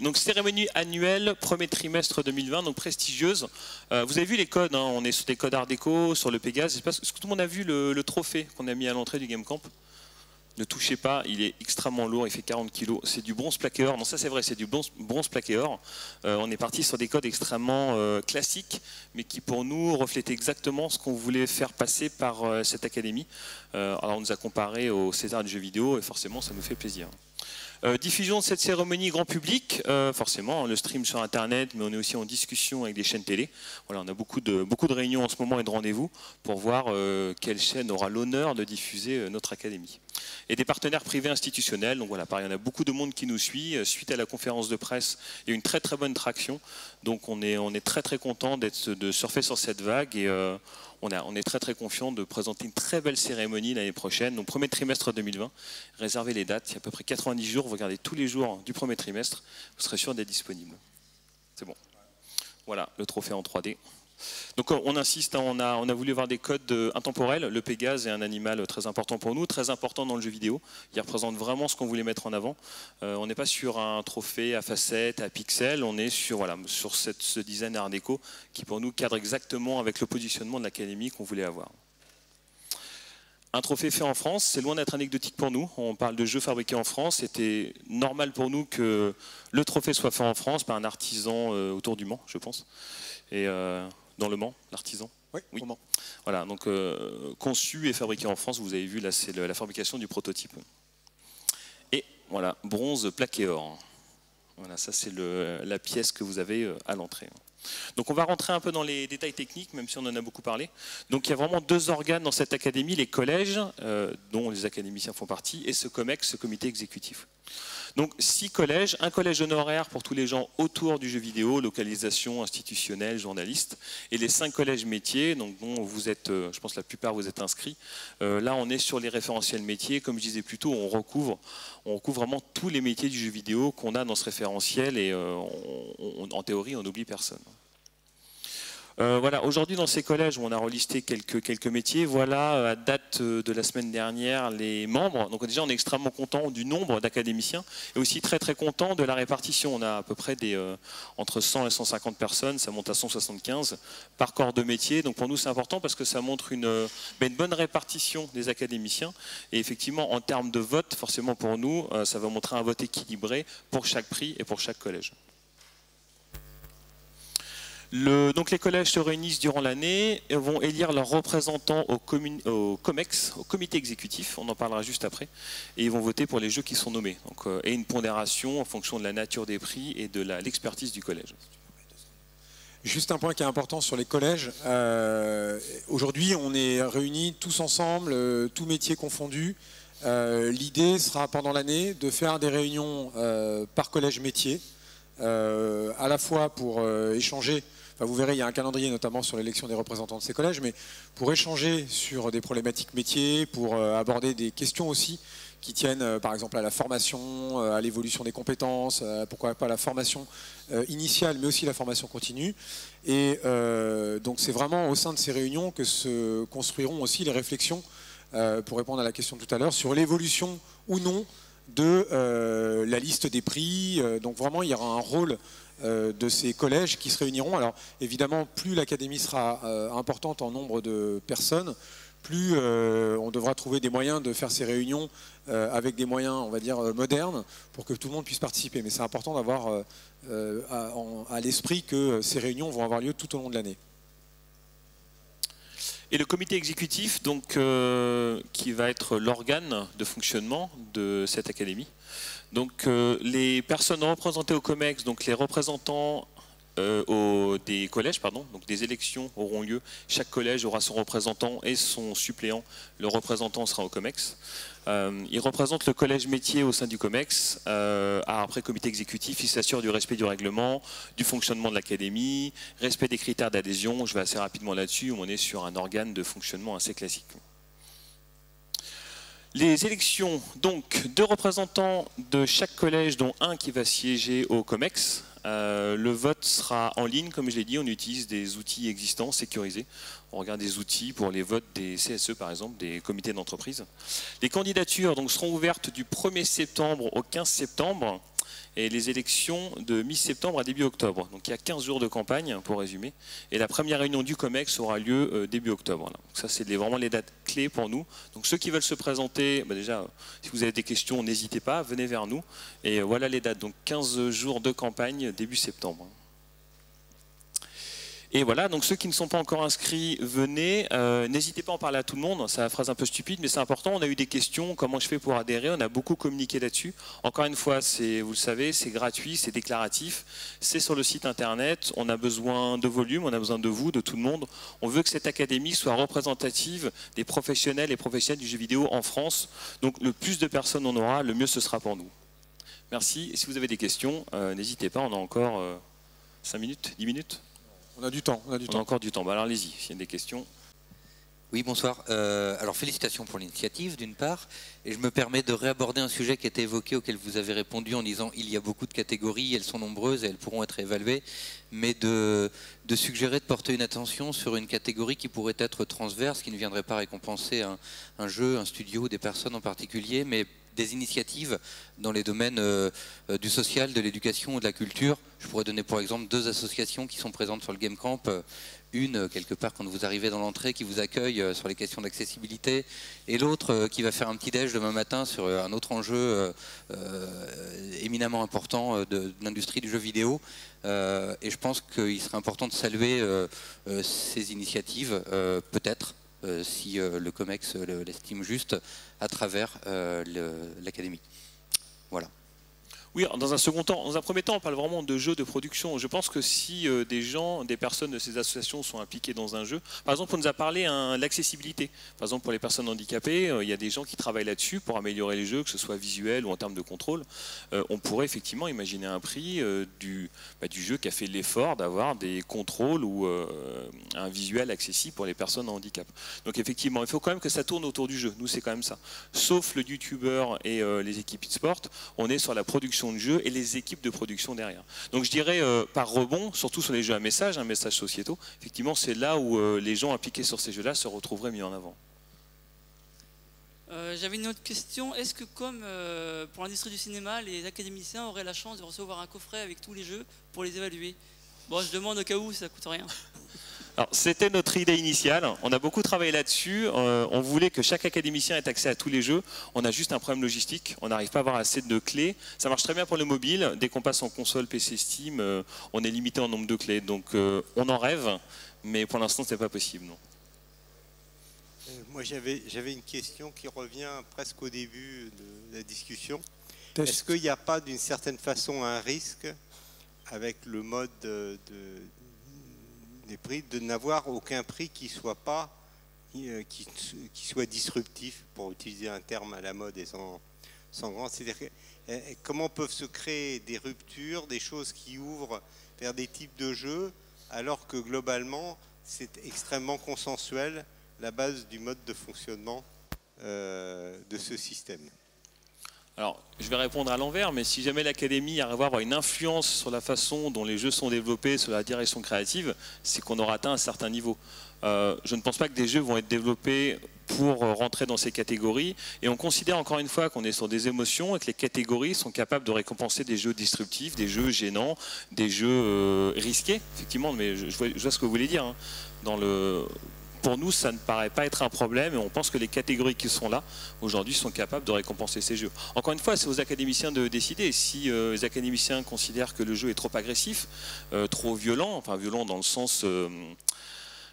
annuelle, premier trimestre 2020, donc prestigieuse. Vous avez vu les codes, hein, on est sur des codes Art déco, sur le Pégase. Est-ce que tout le monde a vu le trophée qu'on a mis à l'entrée du Game Camp? Ne touchez pas, il est extrêmement lourd, il fait 40 kg. C'est du bronze plaqué or. Non, ça c'est vrai, c'est du bronze plaqué or. On est parti sur des codes extrêmement classiques, mais qui pour nous reflétaient exactement ce qu'on voulait faire passer par cette académie. Alors on nous a comparé au César du jeu vidéo et forcément ça nous fait plaisir. Diffusion de cette cérémonie grand public, forcément, le stream sur Internet, mais on est aussi en discussion avec des chaînes télé. Voilà, on a beaucoup de réunions en ce moment et de rendez-vous pour voir quelle chaîne aura l'honneur de diffuser notre académie. Et des partenaires privés institutionnels, donc voilà, pareil, on a beaucoup de monde qui nous suit. Suite à la conférence de presse, il y a eu une très très bonne traction, donc on est très très content de surfer sur cette vague et on est très très confiant de présenter une très belle cérémonie l'année prochaine, donc premier trimestre 2020. Réservez les dates, il y a à peu près 90 jours, vous regardez tous les jours du premier trimestre, vous serez sûr d'être disponible. C'est bon. Voilà, le trophée en 3D. Donc on insiste, hein, on a voulu avoir des codes intemporels. Le Pégase est un animal très important pour nous, très important dans le jeu vidéo. Il représente vraiment ce qu'on voulait mettre en avant. On n'est pas sur un trophée à facettes, à pixels, on est sur ce design art déco qui pour nous cadre exactement avec le positionnement de l'académie qu'on voulait avoir. Un trophée fait en France, c'est loin d'être anecdotique pour nous. On parle de jeux fabriqués en France. C'était normal pour nous que le trophée soit fait en France par un artisan autour du Mans, je pense. Et dans le Mans, l'artisan. Oui, au Mans. Voilà, donc conçu et fabriqué en France. Vous avez vu, là, c'est la fabrication du prototype. Et voilà, bronze plaqué or. Voilà, ça c'est la pièce que vous avez à l'entrée. Donc on va rentrer un peu dans les détails techniques, même si on en a beaucoup parlé. Donc il y a vraiment 2 organes dans cette académie, les collèges, dont les académiciens font partie, et ce COMEX, ce comité exécutif. Donc 6 collèges, un collège honoraire pour tous les gens autour du jeu vidéo, localisation, institutionnelle, journalistes, et les 5 collèges métiers, donc dont vous êtes, je pense la plupart vous êtes inscrits. Là on est sur les référentiels métiers, comme je disais plus tôt, on recouvre vraiment tous les métiers du jeu vidéo qu'on a dans ce référentiel, et en théorie on n'oublie personne. Voilà, aujourd'hui dans ces collèges où on a relisté quelques métiers, voilà à date de la semaine dernière les membres. Donc déjà on est extrêmement content du nombre d'académiciens et aussi très content de la répartition. On a à peu près entre 100 et 150 personnes, ça monte à 175 par corps de métier. Donc pour nous c'est important parce que ça montre une bonne répartition des académiciens. Et effectivement en termes de vote, forcément pour nous, ça va montrer un vote équilibré pour chaque prix et pour chaque collège. Donc les collèges se réunissent durant l'année et vont élire leurs représentants au COMEX, au comité exécutif, on en parlera juste après, et ils vont voter pour les jeux qui sont nommés. Donc, et une pondération en fonction de la nature des prix et de l'expertise du collège. Juste un point qui est important sur les collèges. Aujourd'hui, on est réunis tous ensemble, tous métiers confondus. L'idée sera pendant l'année de faire des réunions par collège métier, à la fois pour échanger. Enfin, vous verrez, il y a un calendrier notamment sur l'élection des représentants de ces collèges, mais pour échanger sur des problématiques métiers, pour aborder des questions aussi qui tiennent par exemple à la formation, à l'évolution des compétences, pourquoi pas la formation initiale, mais aussi la formation continue. Et donc c'est vraiment au sein de ces réunions que se construiront aussi les réflexions, pour répondre à la question de tout à l'heure, sur l'évolution ou non de la liste des prix. Donc vraiment, il y aura un rôle de ces collèges qui se réuniront. Alors évidemment, plus l'académie sera importante en nombre de personnes, plus on devra trouver des moyens de faire ces réunions avec des moyens, on va dire, modernes, pour que tout le monde puisse participer. Mais c'est important d'avoir à l'esprit que ces réunions vont avoir lieu tout au long de l'année. Et le comité exécutif, donc, qui va être l'organe de fonctionnement de cette académie. Donc les personnes représentées au COMEX, donc les représentants des collèges, donc des élections auront lieu. Chaque collège aura son représentant et son suppléant. Le représentant sera au COMEX. Il représente le collège métier au sein du COMEX. Après comité exécutif, il s'assure du respect du règlement, du fonctionnement de l'académie, respect des critères d'adhésion. Je vais assez rapidement là-dessus. On est sur un organe de fonctionnement assez classique. Les élections, donc, de représentants de chaque collège, dont un qui va siéger au COMEX. Le vote sera en ligne, comme je l'ai dit, on utilise des outils existants, sécurisés. On regarde des outils pour les votes des CSE, par exemple, des comités d'entreprise. Les candidatures donc, seront ouvertes du 1er septembre au 15 septembre et les élections de mi-septembre à début octobre. Donc il y a 15 jours de campagne, pour résumer. Et la première réunion du COMEX aura lieu début octobre. Là. Donc ça, c'est vraiment les dates clés pour nous. Donc ceux qui veulent se présenter, déjà, si vous avez des questions, n'hésitez pas, venez vers nous. Et voilà les dates. Donc 15 jours de campagne, début septembre. Et voilà, donc ceux qui ne sont pas encore inscrits, venez. N'hésitez pas à en parler à tout le monde. C'est la phrase un peu stupide, mais c'est important. On a eu des questions. Comment je fais pour adhérer? On a beaucoup communiqué là-dessus. Encore une fois, vous le savez, c'est gratuit, c'est déclaratif. C'est sur le site internet. On a besoin de volume, on a besoin de vous, de tout le monde. On veut que cette académie soit représentative des professionnels et professionnels du jeu vidéo en France. Donc le plus de personnes on aura, le mieux ce sera pour nous. Merci. Et si vous avez des questions, n'hésitez pas. On a encore 5 minutes, 10 minutes. On a du temps. On a encore du temps. Bah alors allez-y, s'il y a des questions. Oui, bonsoir. Alors félicitations pour l'initiative d'une part, et je me permets de réaborder un sujet qui a été évoqué, auquel vous avez répondu en disant il y a beaucoup de catégories, elles sont nombreuses et elles pourront être évaluées, mais de suggérer de porter une attention sur une catégorie qui pourrait être transverse, qui ne viendrait pas récompenser un jeu, un studio, des personnes en particulier, mais des initiatives dans les domaines du social, de l'éducation ou de la culture. Je pourrais donner pour exemple 2 associations qui sont présentes sur le Game Camp. Une, quelque part, quand vous arrivez dans l'entrée, qui vous accueille sur les questions d'accessibilité, et l'autre qui va faire un petit déj demain matin sur un autre enjeu éminemment important de l'industrie du jeu vidéo. Et je pense qu'il serait important de saluer ces initiatives, peut-être, si le COMEX l'estime juste, à travers l'académie. Voilà. Oui, dans un premier temps, on parle vraiment de jeux de production. Je pense que si des personnes de ces associations sont impliquées dans un jeu, par exemple, on nous a parlé de l'accessibilité. Par exemple, pour les personnes handicapées, il y a des gens qui travaillent là-dessus pour améliorer les jeux, que ce soit visuel ou en termes de contrôle. On pourrait effectivement imaginer un prix du jeu qui a fait l'effort d'avoir des contrôles ou un visuel accessible pour les personnes en handicap. Donc effectivement, il faut quand même que ça tourne autour du jeu. Nous, c'est quand même ça. Sauf le YouTuber et les équipes e-sport, on est sur la production création de jeux et les équipes de production derrière. Donc je dirais par rebond, surtout sur les jeux à messages sociétaux, effectivement c'est là où les gens impliqués sur ces jeux-là se retrouveraient mis en avant. J'avais une autre question. Est-ce que comme pour l'industrie du cinéma, les académiciens auraient la chance de recevoir un coffret avec tous les jeux pour les évaluer? Bon, je demande au cas où, ça coûte rien. Alors, c'était notre idée initiale. On a beaucoup travaillé là-dessus. On voulait que chaque académicien ait accès à tous les jeux. On a juste un problème logistique. On n'arrive pas à avoir assez de clés. Ça marche très bien pour le mobile. Dès qu'on passe en console, PC, Steam, on est limité en nombre de clés. Donc, on en rêve, mais pour l'instant, ce n'est pas possible. Non. Moi, j'avais une question qui revient presque au début de la discussion. Est-ce qu'il n'y a pas d'une certaine façon un risque avec le mode des prix de n'avoir aucun prix qui soit disruptif, pour utiliser un terme à la mode et sans grand. C'est-à-dire comment peuvent se créer des ruptures, des choses qui ouvrent vers des types de jeux, alors que globalement c'est extrêmement consensuel la base du mode de fonctionnement de ce système. Alors, je vais répondre à l'envers, mais si jamais l'Académie arrive à avoir une influence sur la façon dont les jeux sont développés, sur la direction créative, c'est qu'on aura atteint un certain niveau. Je ne pense pas que des jeux vont être développés pour rentrer dans ces catégories, et on considère encore une fois qu'on est sur des émotions et que les catégories sont capables de récompenser des jeux disruptifs, des jeux gênants, des jeux risqués, effectivement, mais je vois ce que vous voulez dire. Hein. Pour nous, ça ne paraît pas être un problème et on pense que les catégories qui sont là aujourd'hui sont capables de récompenser ces jeux. Encore une fois, c'est aux académiciens de décider. Si les académiciens considèrent que le jeu est trop agressif, trop violent, enfin violent dans le sens...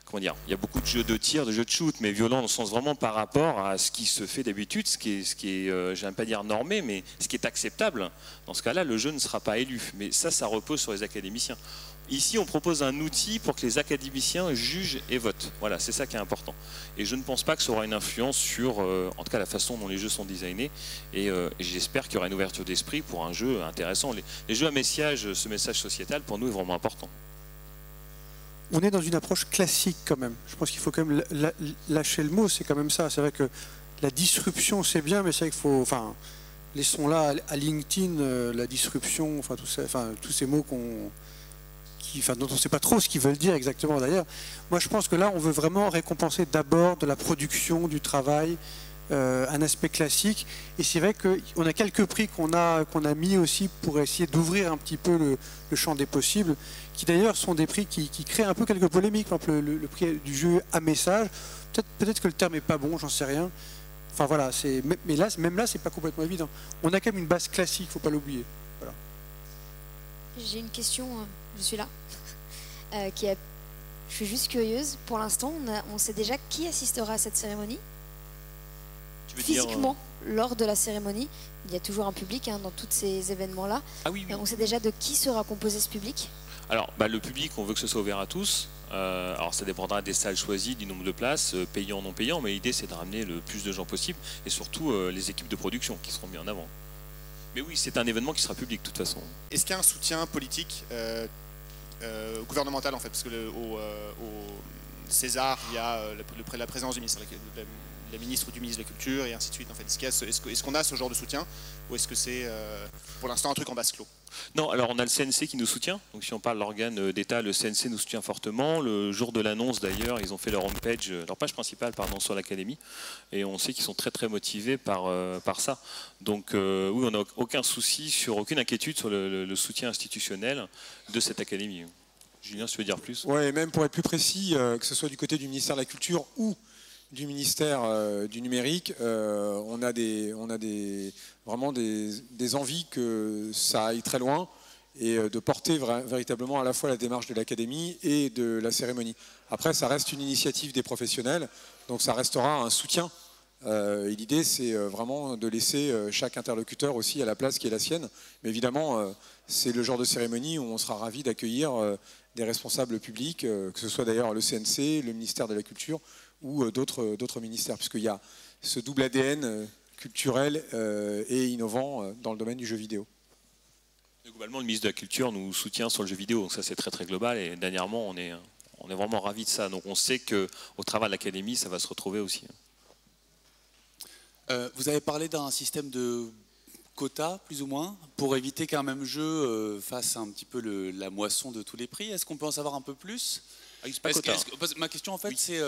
comment dire, il y a beaucoup de jeux de tir, de jeux de shoot, mais violent dans le sens vraiment par rapport à ce qui se fait d'habitude, ce qui est j'aime pas dire normé, mais ce qui est acceptable. Dans ce cas-là, le jeu ne sera pas élu. Mais ça repose sur les académiciens. Ici, on propose un outil pour que les académiciens jugent et votent. Voilà, c'est ça qui est important. Et je ne pense pas que ça aura une influence sur, en tout cas, la façon dont les jeux sont designés. Et j'espère qu'il y aura une ouverture d'esprit pour un jeu intéressant. Les jeux à message, ce message sociétal, pour nous, est vraiment important. On est dans une approche classique quand même. Je pense qu'il faut quand même lâcher le mot, c'est quand même ça. C'est vrai que la disruption, c'est bien, mais c'est vrai qu'il faut... Enfin, laissons là à LinkedIn la disruption, enfin, tous ces mots dont on ne sait pas trop ce qu'ils veulent dire exactement d'ailleurs. Moi je pense que là on veut vraiment récompenser d'abord de la production, du travail, un aspect classique. Et c'est vrai qu'on a quelques prix qu'on a mis aussi pour essayer d'ouvrir un petit peu le champ des possibles, qui d'ailleurs sont des prix qui créent un peu quelques polémiques. Par exemple le prix du jeu à message, peut-être que le terme n'est pas bon, j'en sais rien. Enfin voilà, mais là, même là c'est pas complètement évident. On a quand même une base classique, faut pas l'oublier. Voilà. J'ai une question, je suis là, je suis juste curieuse. Pour l'instant, on sait déjà qui assistera à cette cérémonie. Physiquement, lors de la cérémonie, il y a toujours un public dans tous ces événements-là. Ah oui, oui. On sait déjà de qui sera composé ce public. Alors, le public, on veut que ce soit ouvert à tous. Alors, ça dépendra des salles choisies, du nombre de places, payant, non payant, mais l'idée, c'est de ramener le plus de gens possible, et surtout les équipes de production qui seront mis en avant. Mais oui, c'est un événement qui sera public, de toute façon. Est-ce qu'il y a un soutien politique gouvernemental, en fait? Parce que au César, il y a la présence du ministre, la ministre ou du ministre de la Culture, et ainsi de suite. En fait. Est-ce qu'on a ce genre de soutien, ou est-ce que c'est pour l'instant un truc en vase clos? Non, alors on a le CNC qui nous soutient. Donc si on parle de l'organe d'État, le CNC nous soutient fortement. Le jour de l'annonce d'ailleurs, ils ont fait leur homepage, leur page principale sur l'Académie. Et on sait qu'ils sont très très motivés par ça. Donc oui, on n'a aucun souci, aucune inquiétude sur le soutien institutionnel de cette Académie. Julien, si tu veux dire plus? Oui, même pour être plus précis, que ce soit du côté du ministère de la Culture ou du ministère du numérique, on a vraiment des envies que ça aille très loin et de porter véritablement à la fois la démarche de l'Académie et de la cérémonie. Après, ça reste une initiative des professionnels, donc ça restera un soutien. Et l'idée, c'est vraiment de laisser chaque interlocuteur aussi à la place qui est la sienne. Mais évidemment, c'est le genre de cérémonie où on sera ravi d'accueillir des responsables publics, que ce soit d'ailleurs le CNC, le ministère de la Culture ou d'autres ministères, puisqu'il y a ce double ADN culturel et innovant dans le domaine du jeu vidéo. Et globalement, le ministre de la Culture nous soutient sur le jeu vidéo, donc ça c'est très très global, et dernièrement on est vraiment ravis de ça, donc on sait qu'au travers de l'Académie ça va se retrouver aussi. Vous avez parlé d'un système de quota, plus ou moins, pour éviter qu'un même jeu fasse un petit peu la moisson de tous les prix. Est-ce qu'on peut en savoir un peu plus? Ma question, en fait, c'est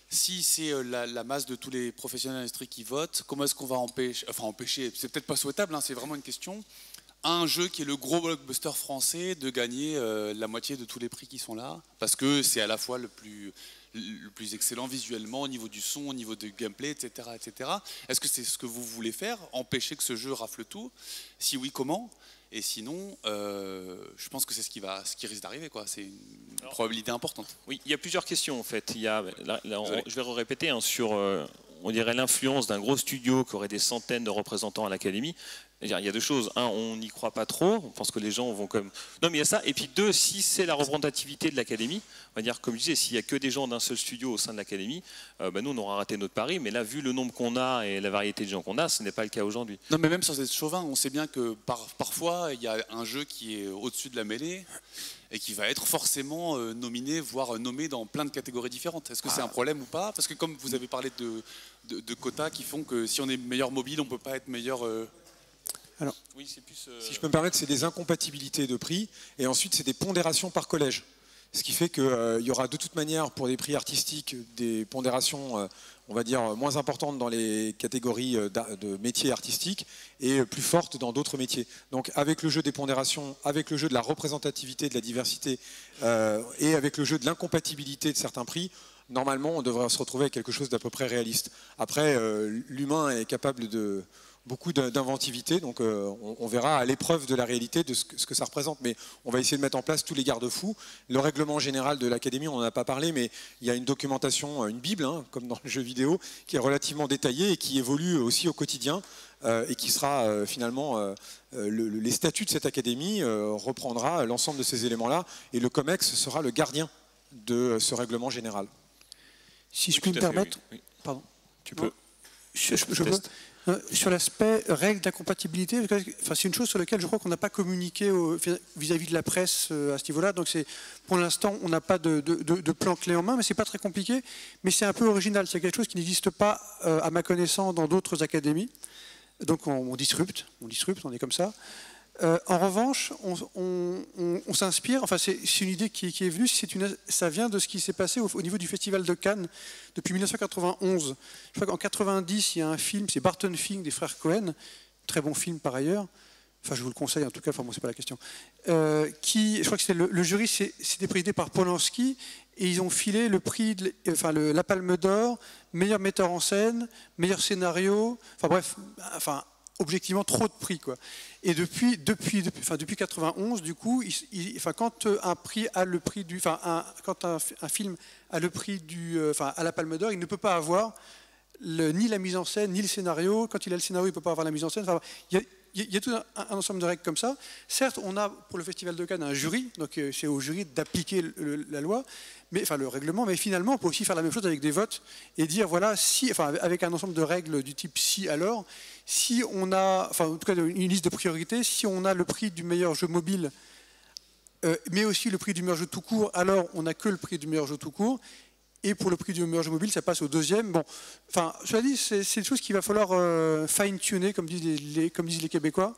si c'est la masse de tous les professionnels de l'industrie qui votent, comment est-ce qu'on va empêcher, c'est peut-être pas souhaitable, hein, c'est vraiment une question, un jeu qui est le gros blockbuster français de gagner la moitié de tous les prix qui sont là, parce que c'est à la fois le plus excellent visuellement, au niveau du son, au niveau du gameplay, etc. etc. Est-ce que c'est ce que vous voulez faire, empêcher que ce jeu rafle tout? Si oui, comment? Et sinon, je pense que c'est ce qui risque d'arriver, quoi. C'est une probabilité importante. Oui, il y a plusieurs questions en fait. Il y a, je vais répéter sur, on dirait l'influence d'un gros studio qui aurait des centaines de représentants à l'Académie. Il y a deux choses. Un, on n'y croit pas trop. On pense que les gens vont comme. Non, mais il y a ça. Et puis deux, si c'est la représentativité de l'Académie, on va dire, comme je disais, s'il n'y a que des gens d'un seul studio au sein de l'Académie, nous, on aura raté notre pari. Mais là, vu le nombre qu'on a et la variété de gens qu'on a, ce n'est pas le cas aujourd'hui. Non, mais même sans être chauvin, on sait bien que parfois, il y a un jeu qui est au-dessus de la mêlée et qui va être forcément nominé, voire nommé dans plein de catégories différentes. Est-ce que c'est un problème ou pas? Parce que comme vous avez parlé de quotas qui font que si on est meilleur mobile, on ne peut pas être meilleur... Alors, oui, si je peux me permettre, c'est des incompatibilités de prix, et ensuite c'est des pondérations par collège. Ce qui fait qu'il y aura de toute manière, pour des prix artistiques, des pondérations, on va dire, moins importantes dans les catégories de métiers artistiques et plus fortes dans d'autres métiers. Donc avec le jeu des pondérations, avec le jeu de la représentativité, de la diversité, et avec le jeu de l'incompatibilité de certains prix, normalement on devrait se retrouver avec quelque chose d'à peu près réaliste. Après, l'humain est capable de... beaucoup d'inventivité, donc on verra à l'épreuve de la réalité de ce que ça représente, mais on va essayer de mettre en place tous les garde-fous. Le règlement général de l'Académie, on n'en a pas parlé, mais il y a une documentation, une bible, hein, comme dans le jeu vidéo, qui est relativement détaillée et qui évolue aussi au quotidien, et qui sera finalement, les statuts de cette Académie reprendra l'ensemble de ces éléments-là, et le COMEX sera le gardien de ce règlement général. Si je puis me permettre, oui. Pardon. Tu peux. Je peux. Sur l'aspect règles d'incompatibilité, enfin, c'est une chose sur laquelle je crois qu'on n'a pas communiqué vis-à-vis de la presse à ce niveau-là. Donc pour l'instant, on n'a pas de plan clé en main, mais c'est pas très compliqué. Mais c'est un peu original. C'est quelque chose qui n'existe pas, à ma connaissance, dans d'autres académies. Donc on disrupte, on est comme ça. En revanche, on s'inspire, enfin c'est une idée qui est venue, ça vient de ce qui s'est passé au niveau du Festival de Cannes depuis 1991. Je crois qu'en 90, il y a un film, c'est Barton Fink des frères Cohen, très bon film par ailleurs, enfin je vous le conseille en tout cas, enfin bon c'est pas la question, je crois que c'était le jury, c'était présidé par Polanski, et ils ont filé le prix, la Palme d'Or, meilleur metteur en scène, meilleur scénario, enfin bref, objectivement trop de prix, quoi. Et depuis 91, du coup, quand un prix a le prix du, quand un film a le prix du, à la Palme d'Or, il ne peut pas avoir ni la mise en scène ni le scénario. Quand il a le scénario, il ne peut pas avoir la mise en scène. Enfin, il y a tout un ensemble de règles comme ça. Certes, on a pour le Festival de Cannes un jury, donc c'est au jury d'appliquer la loi, le règlement, mais finalement, on peut aussi faire la même chose avec des votes et dire, voilà, avec un ensemble de règles du type si alors, si on a, en tout cas une liste de priorités, si on a le prix du meilleur jeu mobile, mais aussi le prix du meilleur jeu tout court, alors on n'a que le prix du meilleur jeu tout court. Et pour le prix du meilleur jeu mobile, ça passe au deuxième. Bon, cela dit, c'est une chose qu'il va falloir fine-tuner, comme disent les Québécois.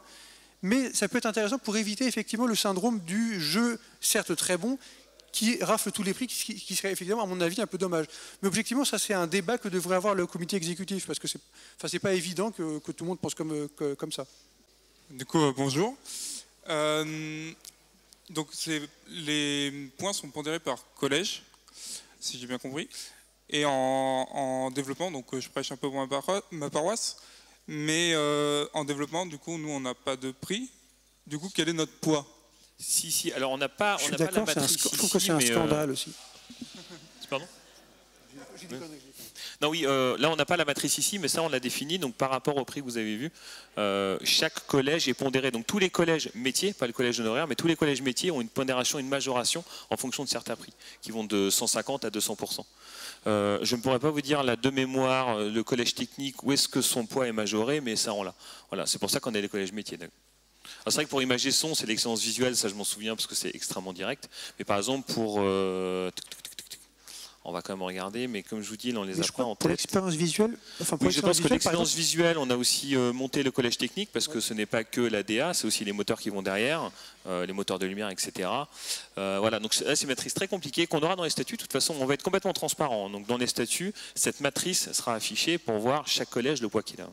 Mais ça peut être intéressant pour éviter effectivement le syndrome du jeu, certes très bon, qui rafle tous les prix, qui serait effectivement, à mon avis, un peu dommage. Mais objectivement, ça c'est un débat que devrait avoir le comité exécutif, parce que c'est pas évident que tout le monde pense comme ça. Du coup, bonjour. Donc les points sont pondérés par collège, si j'ai bien compris. Et en développement, donc je prêche un peu pour ma paroisse, mais en développement, du coup, nous, on n'a pas de prix. Du coup, quel est notre poids? Si, alors on n'a pas la matrice ici. Je trouve que c'est un scandale aussi. Pardon? Non, oui, là on n'a pas la matrice ici, mais ça on l'a défini. Donc par rapport au prix que vous avez vu, chaque collège est pondéré. Donc tous les collèges métiers, pas le collège honoraire, mais tous les collèges métiers ont une pondération, une majoration en fonction de certains prix, qui vont de 150 à 200%. Je ne pourrais pas vous dire là de mémoire le collège technique où est-ce que son poids est majoré, mais ça on l'a. Voilà, c'est pour ça qu'on a les collèges métiers. C'est vrai que pour image et son, c'est l'excellence visuelle, ça je m'en souviens parce que c'est extrêmement direct. Mais par exemple pour On va quand même regarder, mais comme je vous dis, on les a pas en tête. Pour l'expérience visuelle, oui, je pense que l'expérience visuelle, on a aussi monté le collège technique, parce que ce n'est pas que la DA, c'est aussi les moteurs qui vont derrière, les moteurs de lumière, etc. Voilà, donc là, c'est une matrice très compliquée qu'on aura dans les statuts. De toute façon, on va être complètement transparent. Donc dans les statuts, cette matrice sera affichée pour voir chaque collège le poids qu'il a.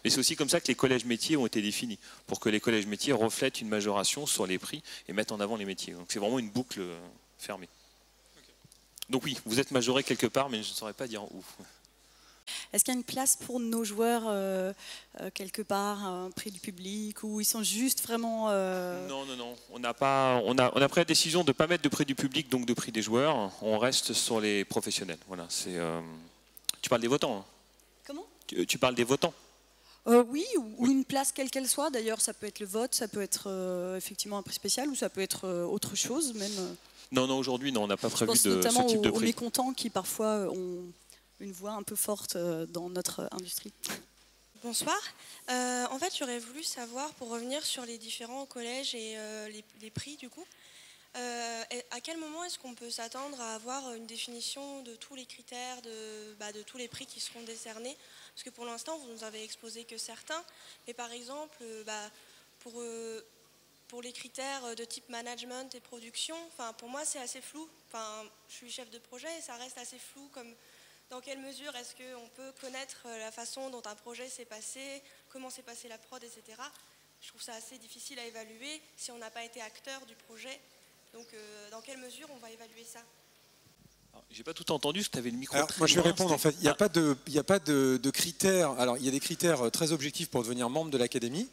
Mais c'est aussi comme ça que les collèges métiers ont été définis, pour que les collèges métiers reflètent une majoration sur les prix et mettent en avant les métiers. Donc c'est vraiment une boucle fermée. Donc oui, vous êtes majoré quelque part, mais je ne saurais pas dire où. Est-ce qu'il y a une place pour nos joueurs quelque part, un prix du public, ou ils sont juste vraiment... Non. On a pris la décision de ne pas mettre de prix du public, donc de prix des joueurs. On reste sur les professionnels. Voilà, tu parles des votants, hein. Comment ? Tu parles des votants. Oui, ou une place quelle qu'elle soit. D'ailleurs, ça peut être le vote, ça peut être effectivement un prix spécial, ou ça peut être autre chose même. Non, aujourd'hui, on n'a pas prévu de ce type de prix. Notamment aux mécontents qui parfois ont une voix un peu forte dans notre industrie. Bonsoir. En fait, j'aurais voulu savoir, pour revenir sur les différents collèges et les prix du coup, à quel moment est-ce qu'on peut s'attendre à avoir une définition de tous les critères, de tous les prix qui seront décernés? Parce que pour l'instant, vous nous avez exposé que certains, mais par exemple, pour les critères de type management et production, pour moi c'est assez flou. Je suis chef de projet et ça reste assez flou. Dans quelle mesure est-ce qu'on peut connaître la façon dont un projet s'est passé, comment s'est passée la prod, etc. Je trouve ça assez difficile à évaluer si on n'a pas été acteur du projet. Donc dans quelle mesure on va évaluer ça? J'ai pas tout entendu, parce que tu avais le micro. Alors, moi je vais répondre en fait. Il n'y a pas de critères. Alors il y a des critères très objectifs pour devenir membre de l'académie.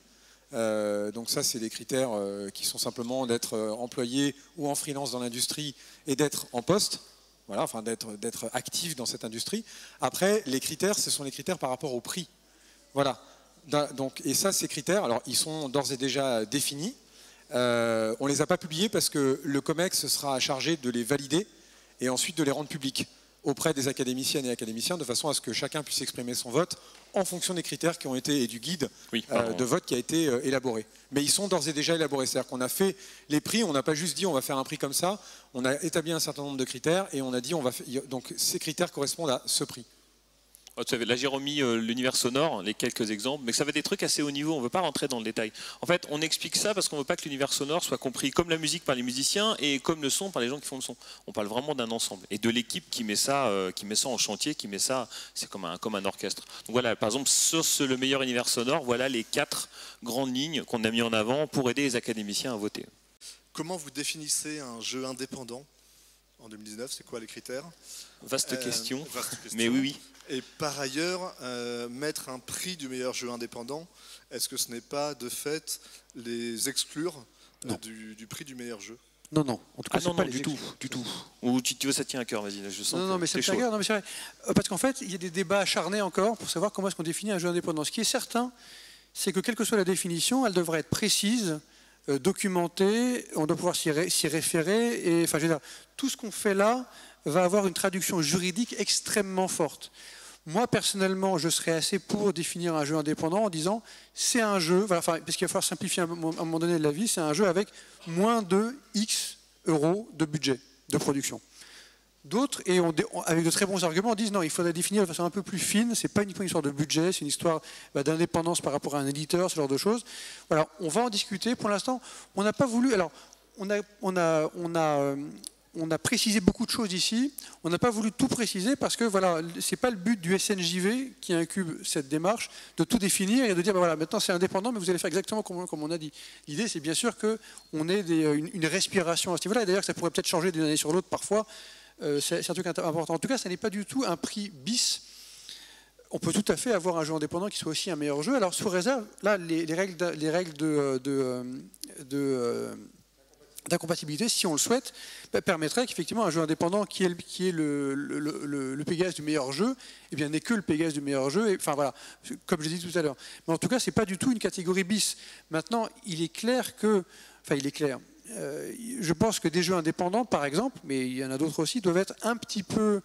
Donc ça c'est des critères qui sont simplement d'être employé ou en freelance dans l'industrie et d'être en poste. Voilà, enfin d'être actif dans cette industrie. Après, les critères, ce sont les critères par rapport au prix. Voilà. Donc, et ça, ces critères, alors ils sont d'ores et déjà définis. On ne les a pas publiés parce que le COMEX sera chargé de les valider et ensuite de les rendre publics auprès des académiciennes et académiciens, de façon à ce que chacun puisse exprimer son vote en fonction des critères qui ont été, et du guide de vote qui a été élaboré. Mais ils sont d'ores et déjà élaborés. C'est-à-dire qu'on a fait les prix, on n'a pas juste dit on va faire un prix comme ça, on a établi un certain nombre de critères et on a dit donc ces critères correspondent à ce prix. Là j'ai remis l'univers sonore, les quelques exemples, mais ça va être des trucs assez haut niveau, on ne veut pas rentrer dans le détail. En fait, on explique ça parce qu'on ne veut pas que l'univers sonore soit compris comme la musique par les musiciens et comme le son par les gens qui font le son. On parle vraiment d'un ensemble et de l'équipe qui met ça en chantier, qui met ça, c'est comme un orchestre. Donc voilà, par exemple, sur le meilleur univers sonore, voilà les 4 grandes lignes qu'on a mis en avant pour aider les académiciens à voter. Comment vous définissez un jeu indépendant en 2019? C'est quoi les critères? Vaste question, mais oui. Et par ailleurs, mettre un prix du meilleur jeu indépendant, est-ce que ce n'est pas de fait les exclure du prix du meilleur jeu? Non, en tout cas, non, du tout. Ou tu veux ça tient à cœur, vas-y, je sens. Non, mais ça tient à cœur, mais c'est vrai. Parce qu'en fait, il y a des débats acharnés encore pour savoir comment est-ce qu'on définit un jeu indépendant. Ce qui est certain, c'est que quelle que soit la définition, elle devrait être précise, documentée, on doit pouvoir s'y référer, et enfin, je veux dire, tout ce qu'on fait là va avoir une traduction juridique extrêmement forte. Moi, personnellement, je serais assez pour définir un jeu indépendant en disant c'est un jeu, parce qu'il va falloir simplifier à un moment donné de la vie, c'est un jeu avec moins de X euros de budget de production. D'autres, et avec de très bons arguments, disent non, il faudrait définir de façon un peu plus fine, c'est pas uniquement une histoire de budget, c'est une histoire d'indépendance par rapport à un éditeur, ce genre de choses. Voilà, on va en discuter. Pour l'instant, on n'a pas voulu. Alors, on a précisé beaucoup de choses ici, on n'a pas voulu tout préciser parce que voilà, c'est pas le but du SNJV qui incube cette démarche de tout définir et de dire voilà, maintenant c'est indépendant mais vous allez faire exactement comme on a dit. L'idée c'est bien sûr qu'on ait une respiration à ce niveau-là, et d'ailleurs ça pourrait peut-être changer d'une année sur l'autre parfois, c'est un truc important. En tout cas, ça n'est pas du tout un prix bis. On peut tout à fait avoir un jeu indépendant qui soit aussi un meilleur jeu. Alors sous réserve, là les règles d'incompatibilité, si on le souhaite, permettrait qu'effectivement un jeu indépendant qui est le Pégase du meilleur jeu, eh bien n'est que le Pégase du meilleur jeu. Et, enfin voilà, comme j'ai dit tout à l'heure. Mais en tout cas, c'est pas du tout une catégorie bis. Maintenant, il est clair que, je pense que des jeux indépendants, par exemple, mais il y en a d'autres aussi, doivent être un petit peu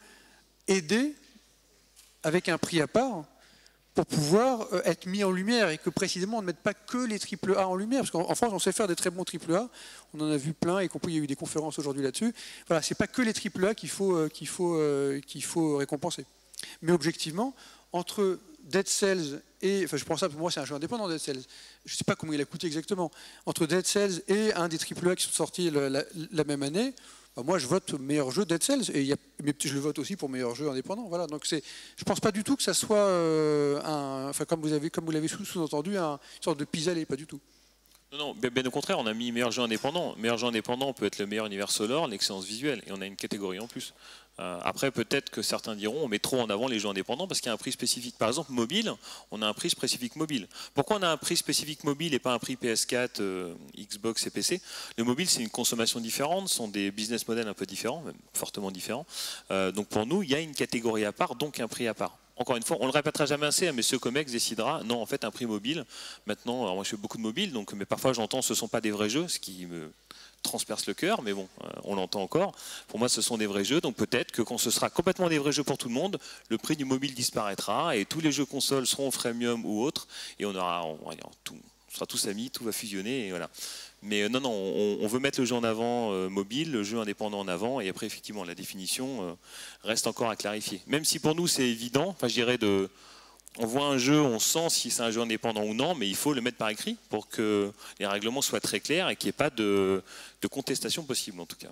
aidés avec un prix à part, pour pouvoir être mis en lumière et que précisément on ne mette pas que les AAA en lumière. Parce qu'en France, on sait faire des très bons AAA. On en a vu plein, y compris il y a eu des conférences aujourd'hui là-dessus. Voilà, c'est pas que les AAA qu'il faut récompenser. Mais objectivement, entre Dead Cells et, enfin je pense ça, pour moi c'est un jeu indépendant Dead Cells, je ne sais pas comment il a coûté exactement, entre Dead Cells et un des AAA qui sont sortis la même année, bah moi je vote meilleur jeu Dead Cells, mais je le vote aussi pour meilleur jeu indépendant. Voilà, donc je ne pense pas du tout que ça soit, comme vous l'avez sous-entendu, une sorte de pis-aller, pas du tout. Non, bien au contraire, on a mis meilleur jeu indépendant. Meilleur jeu indépendant peut être le meilleur univers sonore, l'excellence visuelle, et on a une catégorie en plus. Après, peut-être que certains diront on met trop en avant les jeux indépendants parce qu'il y a un prix spécifique. Par exemple, mobile, on a un prix spécifique mobile. Pourquoi on a un prix spécifique mobile et pas un prix PS4, Xbox et PC? Le mobile, c'est une consommation différente, ce sont des business models un peu différents, même fortement différents. Donc pour nous, il y a une catégorie à part, donc un prix à part. Encore une fois, on ne le répétera jamais assez, mais ce COMEX décidera, non, en fait, un prix mobile. Maintenant, alors moi je fais beaucoup de mobile, donc, mais parfois j'entends ce ne sont pas des vrais jeux, ce qui me transperce le cœur, mais bon, on l'entend encore. Pour moi, ce sont des vrais jeux, donc peut-être que quand ce sera complètement des vrais jeux pour tout le monde, le prix du mobile disparaîtra et tous les jeux consoles seront freemium ou autres, et on sera tous amis, tout va fusionner, et voilà. Mais non, on veut mettre le jeu en avant mobile, le jeu indépendant en avant, et après, effectivement, la définition reste encore à clarifier. Même si pour nous, c'est évident, enfin, je dirais on voit un jeu, on sent si c'est un jeu indépendant ou non, mais il faut le mettre par écrit pour que les règlements soient très clairs et qu'il n'y ait pas de contestation possible, en tout cas.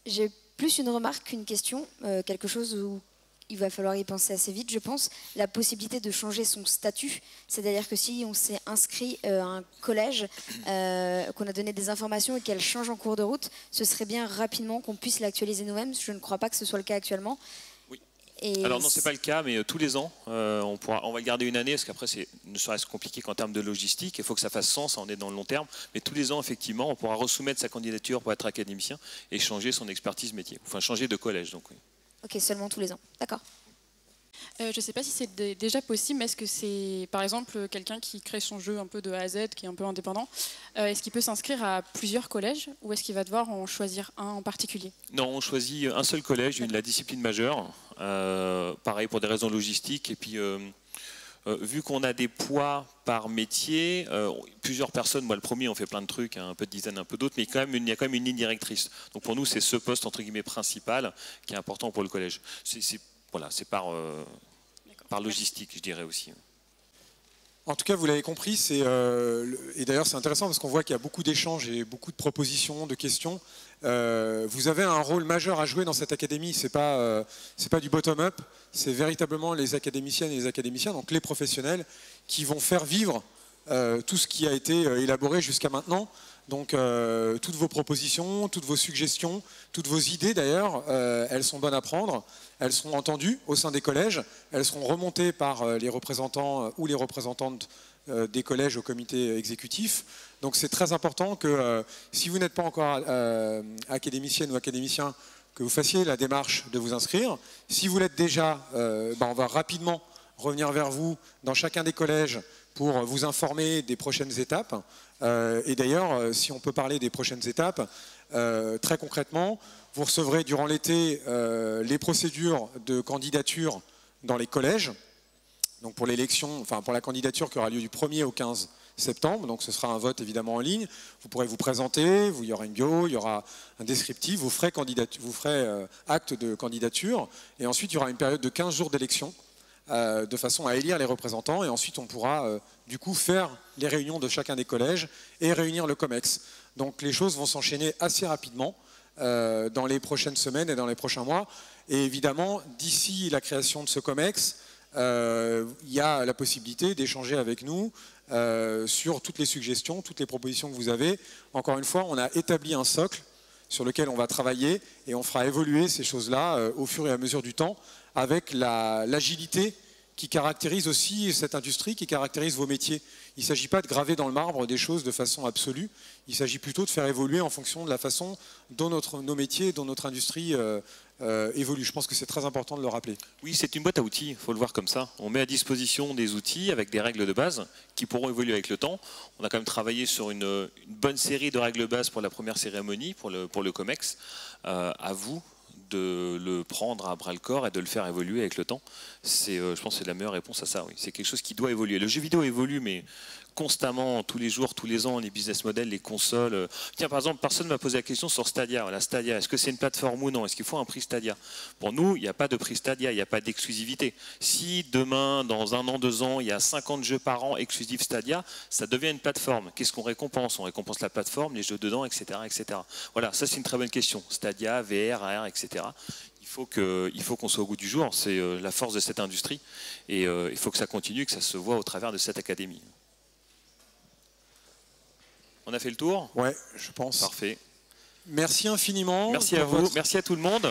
J'ai plus une remarque qu'une question, quelque chose où il va falloir y penser assez vite, je pense, la possibilité de changer son statut. C'est-à-dire que si on s'est inscrit à un collège, qu'on a donné des informations et qu'elles changent en cours de route, ce serait bien rapidement qu'on puisse l'actualiser nous-mêmes. Je ne crois pas que ce soit le cas actuellement. Et alors non, c'est pas le cas, mais tous les ans, on va le garder une année, parce qu'après, ne serait-ce compliqué qu'en termes de logistique, il faut que ça fasse sens, on est dans le long terme, mais tous les ans, effectivement, on pourra resoumettre sa candidature pour être académicien et changer son expertise métier, enfin changer de collège. Donc, oui. Ok, seulement tous les ans, d'accord. Je ne sais pas si c'est déjà possible, mais est-ce que c'est, par exemple, quelqu'un qui crée son jeu un peu de A à Z, qui est un peu indépendant, est-ce qu'il peut s'inscrire à plusieurs collèges ou est-ce qu'il va devoir en choisir un en particulier? Non, on choisit un seul collège, la discipline majeure, pareil pour des raisons logistiques, et puis vu qu'on a des poids par métier, plusieurs personnes, moi le premier on fait plein de trucs, un peu de design, un peu d'autres, mais il y a quand même une ligne directrice. Donc pour nous c'est ce poste entre guillemets principal qui est important pour le collège. Voilà, c'est par logistique, je dirais aussi. En tout cas, vous l'avez compris, et d'ailleurs c'est intéressant parce qu'on voit qu'il y a beaucoup d'échanges et beaucoup de propositions, de questions. Vous avez un rôle majeur à jouer dans cette académie, c'est pas du bottom-up, c'est véritablement les académiciennes et les académiciens, donc les professionnels, qui vont faire vivre tout ce qui a été élaboré jusqu'à maintenant. Donc toutes vos propositions, toutes vos suggestions, toutes vos idées d'ailleurs, elles sont bonnes à prendre, elles seront entendues au sein des collèges, elles seront remontées par les représentants ou les représentantes des collèges au comité exécutif. Donc c'est très important que si vous n'êtes pas encore académicienne ou académicien, que vous fassiez la démarche de vous inscrire. Si vous l'êtes déjà, on va rapidement revenir vers vous dans chacun des collèges pour vous informer des prochaines étapes. Et d'ailleurs, si on peut parler des prochaines étapes, très concrètement, vous recevrez durant l'été les procédures de candidature dans les collèges. Donc pour l'élection, enfin pour la candidature qui aura lieu du 1er au 15 septembre, donc ce sera un vote évidemment en ligne. Vous pourrez vous présenter, il y aura une bio, il y aura un descriptif, vous ferez acte de candidature, et ensuite il y aura une période de 15 jours d'élection, de façon à élire les représentants, et ensuite on pourra du coup faire les réunions de chacun des collèges et réunir le COMEX. Donc les choses vont s'enchaîner assez rapidement dans les prochaines semaines et dans les prochains mois. Et évidemment, d'ici la création de ce COMEX, il y a la possibilité d'échanger avec nous sur toutes les suggestions, toutes les propositions que vous avez. Encore une fois, on a établi un socle sur lequel on va travailler et on fera évoluer ces choses-là au fur et à mesure du temps avec l'agilité qui caractérise aussi cette industrie, qui caractérise vos métiers. Il ne s'agit pas de graver dans le marbre des choses de façon absolue, il s'agit plutôt de faire évoluer en fonction de la façon dont nos métiers, dont notre industrie évolue. Je pense que c'est très important de le rappeler. Oui, c'est une boîte à outils, il faut le voir comme ça. On met à disposition des outils avec des règles de base qui pourront évoluer avec le temps. On a quand même travaillé sur une bonne série de règles de base pour la première cérémonie, pour le COMEX. À vous de le prendre à bras le corps et de le faire évoluer avec le temps. Je pense que c'est la meilleure réponse à ça. Oui. C'est quelque chose qui doit évoluer. Le jeu vidéo évolue, mais constamment, tous les jours, tous les ans, les business models, les consoles. Tiens, par exemple, personne m'a posé la question sur Stadia. Voilà, Stadia, est-ce que c'est une plateforme ou non? Est-ce qu'il faut un prix Stadia? Pour nous, il n'y a pas de prix Stadia, il n'y a pas d'exclusivité. Si demain, dans 1 an, 2 ans, il y a 50 jeux par an exclusifs Stadia, ça devient une plateforme. Qu'est-ce qu'on récompense? On récompense la plateforme, les jeux dedans, etc. etc. Voilà, ça c'est une très bonne question. Stadia, VR, AR, etc. Il faut qu'on soit au goût du jour. C'est la force de cette industrie. Et il faut que ça continue, que ça se voit au travers de cette académie. On a fait le tour? Ouais, je pense. Parfait. Merci infiniment. Merci à vous. Merci à tout le monde.